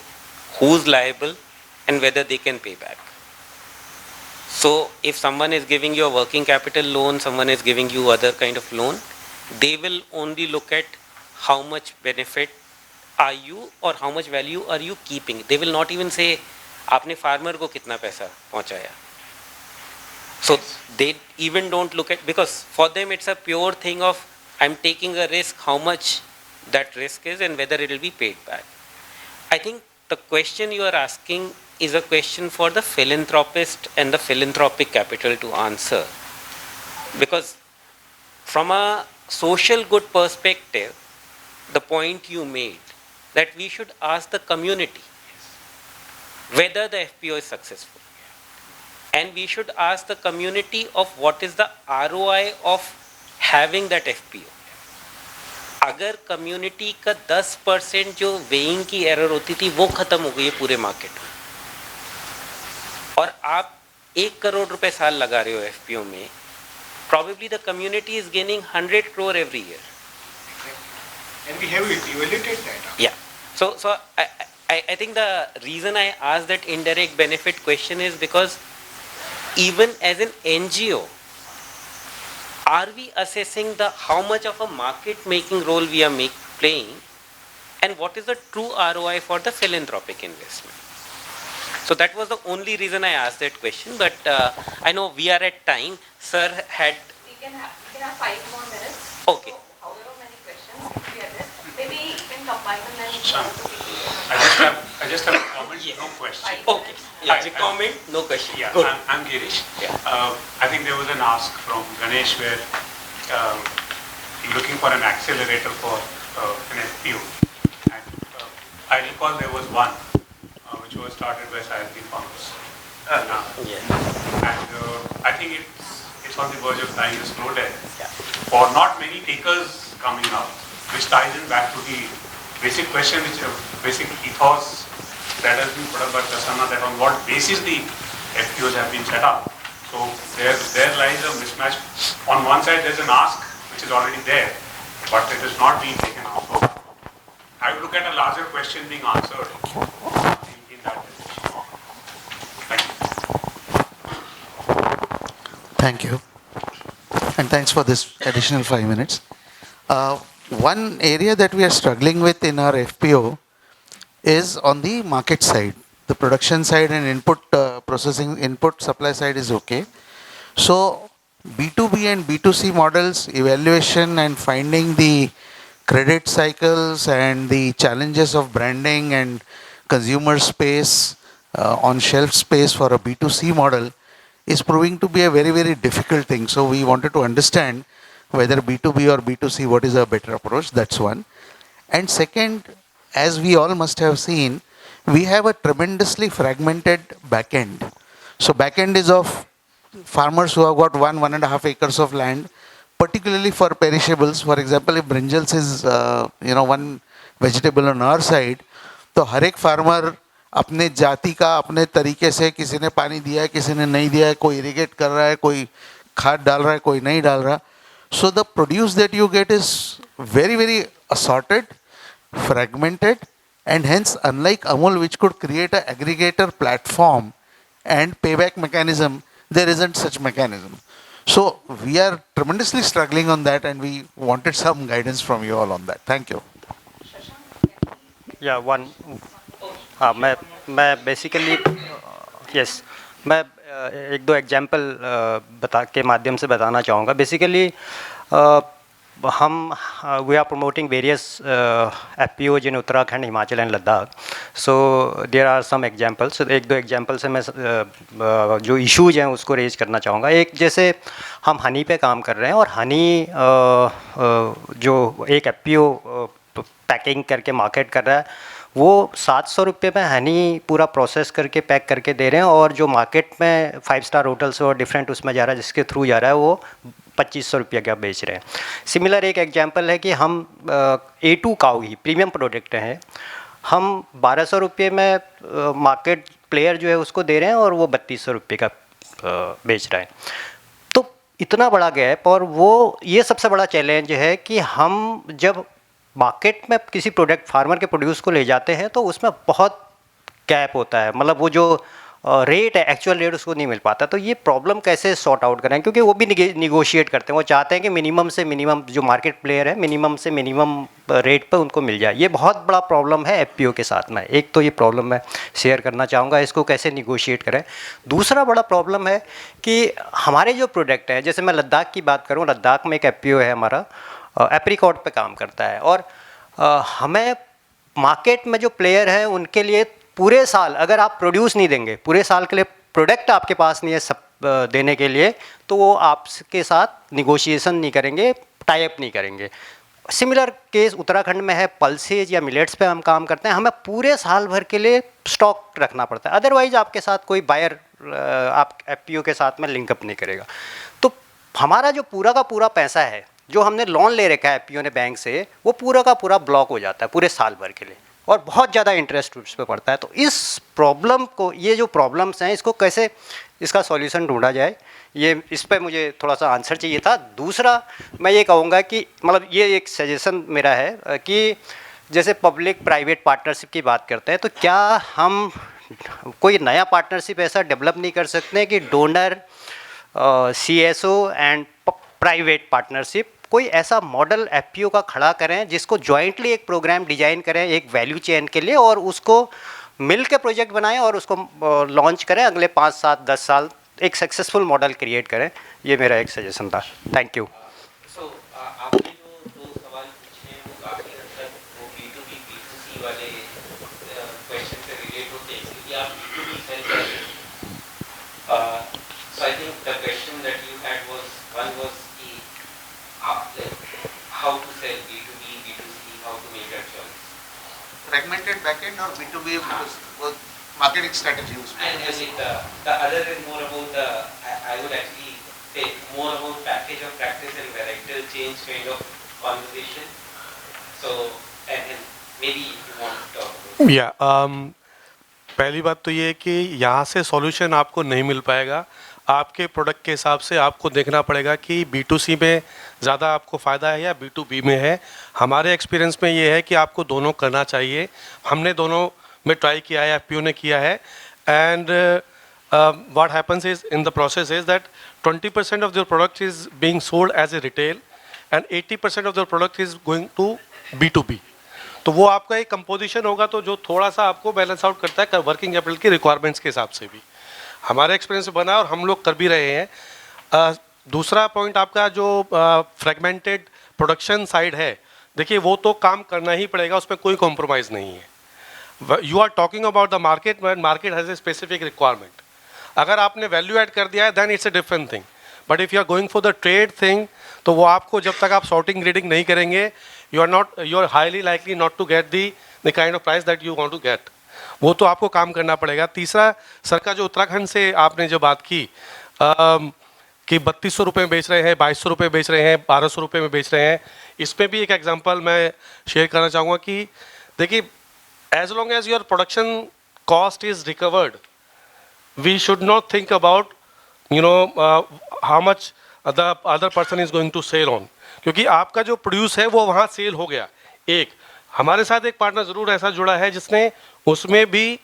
who's liable and whether they can pay back. So if someone is giving you a working capital loan, someone is giving you other kind of loan, they will only look at how much benefit are you or how much value are you keeping. They will not even say, आपने farmer को कितना पैसा पहुंचाया. So they even don't look at, because for them it's a pure thing of I'm taking a risk, how much that risk is and whether it will be paid back. I think the question you are asking is a question for the philanthropist and the philanthropic capital to answer. Because from a social good perspective, the point you made that we should ask the community whether the FPO is successful. And we should ask the community of what is the ROI of having that FPO. अगर community का 10% जो weighing की error होती थी वो खत्म हो गई है पूरे मार्केट में, और आप 1 करोड़ रुपए साल लगा रहे हो एफपीओ में, probably the community is gaining 100 crore every year. And we have evaluated that. Yeah. So I think the reason I asked that indirect benefit question is because even as an NGO, are we assessing the how much of a market making role we are playing, and what is the true ROI for the philanthropic investment? So that was the only reason I asked that question. But I know we are at time. Sir had. We can have 5 more minutes. Okay. So, however many questions we are there, maybe you can combine them and. I just have a comment, no question. Okay. Yeah, comment, no question. Yeah, Good. I'm Girish. Yeah. I think there was an ask from Ganesh where looking for an accelerator for an FPO. And I recall there was one which was started by SRIJAN farmers. Yeah. And I think it's on the verge of dying a slow death. Yeah. For not many takers coming up, which ties in back to the basic question, which basic ethos that has been put up by Prasanna, that on what basis the FPOs have been set up. So there lies a mismatch. On one side there's an ask which is already there, but it is not being taken up. So I would look at a larger question being answered in that direction. Thank you. Thank you. And thanks for this additional 5 minutes. One area that we are struggling with in our FPO is on the market side. The production side and input processing, input supply side is okay. So B2B and B2C models, evaluation and finding the credit cycles and the challenges of branding and consumer space, on shelf space for a B2C model is proving to be a very, very difficult thing. So we wanted to understand whether B2B or B2C, what is a better approach. That's one. And second, as we all must have seen, we have a tremendously fragmented backend. So backend is of farmers who have got 1.5 acres of land, particularly for perishables. For example, if brinjals is one vegetable on our side, तो हर एक farmer अपने जाति का अपने तरीके से, किसी ने पानी दिया है, किसी ने नहीं दिया है, कोई इरिगेट कर रहा है, कोई खाद डाल रहा है, कोई नहीं डाल रहा. So the produce that you get is very, very assorted, fragmented, and hence unlike Amul, which could create an aggregator platform and payback mechanism, there isn't such mechanism. So we are tremendously struggling on that, and we wanted some guidance from you all on that. Thank you. Yeah, one. मैं basically yes मैं एक दो example बता के माध्यम से बताना चाहूँगा. बेसिकली हम we are promoting various FPOs in Uttarakhand, Himachal and Ladakh. So there are some examples. So एक दो examples से मैं जो issues हैं उसको raise करना चाहूँगा. एक जैसे हम हनी पे काम कर रहे हैं और हनी जो एक FPO पैकिंग करके मार्केट कर रहा है वो 700 रुपये में हनी पूरा प्रोसेस करके पैक करके दे रहे हैं और जो मार्केट में 5 स्टार होटल्स और डिफरेंट उसमें जा रहा है जिसके थ्रू जा रहा है वो 2500 रुपये का बेच रहे हैं. सिमिलर एक एग्जांपल है कि हम A2 काऊ ही प्रीमियम प्रोडक्ट हैं, हम 1200 रुपये में मार्केट प्लेयर जो है उसको दे रहे हैं और वो 3200 रुपये का बेच रहा है. तो इतना बड़ा गैप, और वो ये सबसे बड़ा चैलेंज है कि हम जब मार्केट में किसी प्रोडक्ट फार्मर के प्रोड्यूस को ले जाते हैं तो उसमें बहुत गैप होता है, मतलब वो जो रेट है एक्चुअल रेट उसको नहीं मिल पाता. तो ये प्रॉब्लम कैसे सॉर्ट आउट करें, क्योंकि वो भी निगोशिएट करते हैं, वो चाहते हैं कि मिनिमम से मिनिमम जो मार्केट प्लेयर है मिनिमम से मिनिमम रेट पे उनको मिल जाए. ये बहुत बड़ा प्रॉब्लम है FPO के साथ में. एक तो ये प्रॉब्लम मैं शेयर करना चाहूँगा, इसको कैसे निगोशिएट करें. दूसरा बड़ा प्रॉब्लम है कि हमारे जो प्रोडक्ट हैं, जैसे मैं लद्दाख की बात करूँ, लद्दाख में एक FPO है हमारा, एप्रिकॉट पे काम करता है और हमें मार्केट में जो प्लेयर है उनके लिए पूरे साल अगर आप प्रोड्यूस नहीं देंगे, पूरे साल के लिए प्रोडक्ट आपके पास नहीं है सब देने के लिए, तो वो आपके साथ निगोशिएशन नहीं करेंगे, टाई अप नहीं करेंगे. सिमिलर केस उत्तराखंड में है, पल्सेज या मिलेट्स पे हम काम करते हैं, हमें पूरे साल भर के लिए स्टॉक रखना पड़ता है, अदरवाइज आपके साथ कोई बायर आप FPO के साथ में लिंकअप नहीं करेगा. तो हमारा जो पूरा का पूरा पैसा है जो हमने लोन ले रखा है FPO ने बैंक से, वो पूरा का पूरा ब्लॉक हो जाता है पूरे साल भर के लिए और बहुत ज़्यादा इंटरेस्ट उस पर पड़ता है. तो इस प्रॉब्लम को, ये जो प्रॉब्लम्स हैं इसको कैसे इसका सॉल्यूशन ढूंढा जाए, ये इस पर मुझे थोड़ा सा आंसर चाहिए था. दूसरा मैं ये कहूँगा कि मतलब ये एक सजेशन मेरा है कि जैसे पब्लिक प्राइवेट पार्टनरशिप की बात करते हैं, तो क्या हम कोई नया पार्टनरशिप ऐसा डेवलप नहीं कर सकते कि donor, CSO and private partnership, कोई ऐसा मॉडल FPO का खड़ा करें जिसको जॉइंटली एक प्रोग्राम डिजाइन करें एक वैल्यू चेन के लिए और उसको मिल के प्रोजेक्ट बनाएं और उसको लॉन्च करें, अगले 5, 7, 10 साल एक सक्सेसफुल मॉडल क्रिएट करें. ये मेरा एक सजेशन था. Thank you. आपने जो दो सवाल पूछे हैं वो काफ़ी हद तक वो B2B B2C वाले क्वेश्चन से रिलेट होते हैं, क्योंकि आप B2B सेल कर रहे हैं. So I think the question that you had was, one was how to sell B2B, B2C, how to make that choice. Fragmented backend or B2B marketing strategy. And the other is more about the, I would actually say more about package of practice and varietal change kind of conversation. So, and maybe if you want to talk about. Yeah, पहली बात तो ये है कि यहाँ से solution आपको नहीं मिल पाएगा. आपके प्रोडक्ट के हिसाब से आपको देखना पड़ेगा कि B2C में ज़्यादा आपको फ़ायदा है या B2B में है. हमारे एक्सपीरियंस में ये है कि आपको दोनों करना चाहिए. हमने दोनों में ट्राई किया है, FPO ने किया है. And what happens is in the process is that 20% of your product is being sold as a retail and 80% of your product is going to B2B. तो वो आपका एक कंपोजिशन होगा तो जो थोड़ा सा आपको बैलेंस आउट करता है वर्किंग कैपिटल की रिक्वायरमेंट्स के हिसाब से भी. हमारे एक्सपीरियंस से बना और हम लोग कर भी रहे हैं. दूसरा पॉइंट आपका जो फ्रेगमेंटेड प्रोडक्शन साइड है, देखिए वो तो काम करना ही पड़ेगा, उस पर कोई कॉम्प्रोमाइज़ नहीं है. You are talking about the market, market has a specific requirement. अगर आपने वैल्यू ऐड कर दिया है then it's a different thing, but if you are going for the trade thing, तो वो आपको जब तक आप सॉर्टिंग ग्रेडिंग नहीं करेंगे, you are highly likely not to get the kind of price that you want to get. वो तो आपको काम करना पड़ेगा. तीसरा सर का जो उत्तराखंड से आपने जो बात की कि 3200 रुपये में बेच रहे हैं, 2200 रुपये बेच रहे हैं, 1200 रुपये में बेच रहे हैं, इस पर भी एक एग्जांपल मैं शेयर करना चाहूँगा कि देखिए as long as your production cost is recovered, we should not think about how much the other person is going to sell on, क्योंकि आपका जो प्रोड्यूस है वो वहाँ सेल हो गया. एक हमारे साथ एक पार्टनर ज़रूर ऐसा जुड़ा है जिसने उसमें भी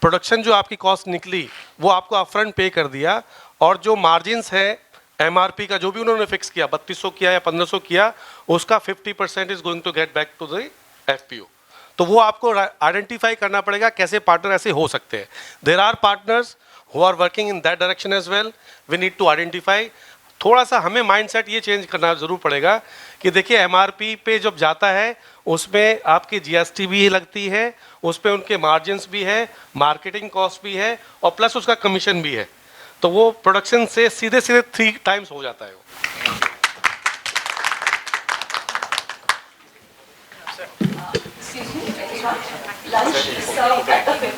प्रोडक्शन जो आपकी कॉस्ट निकली वो आपको अपफ्रंट पे कर दिया, और जो मार्जिन्स है MRP का जो भी उन्होंने फिक्स किया 3200 किया या 1500 किया, उसका 50% is going to get back to the FPO. तो वो आपको आइडेंटिफाई करना पड़ेगा कैसे पार्टनर ऐसे हो सकते हैं. There are partners who are working in that direction as well. We need to identify. थोड़ा सा हमें माइंडसेट ये चेंज करना ज़रूर पड़ेगा कि देखिए एमआरपी पे जब जाता है उसमें आपकी जीएसटी भी लगती है, उस पर उनके मार्जिन्स भी है, मार्केटिंग कॉस्ट भी है और प्लस उसका कमीशन भी है, तो वो प्रोडक्शन से सीधे सीधे 3 टाइम्स हो जाता है। Lunch is served at the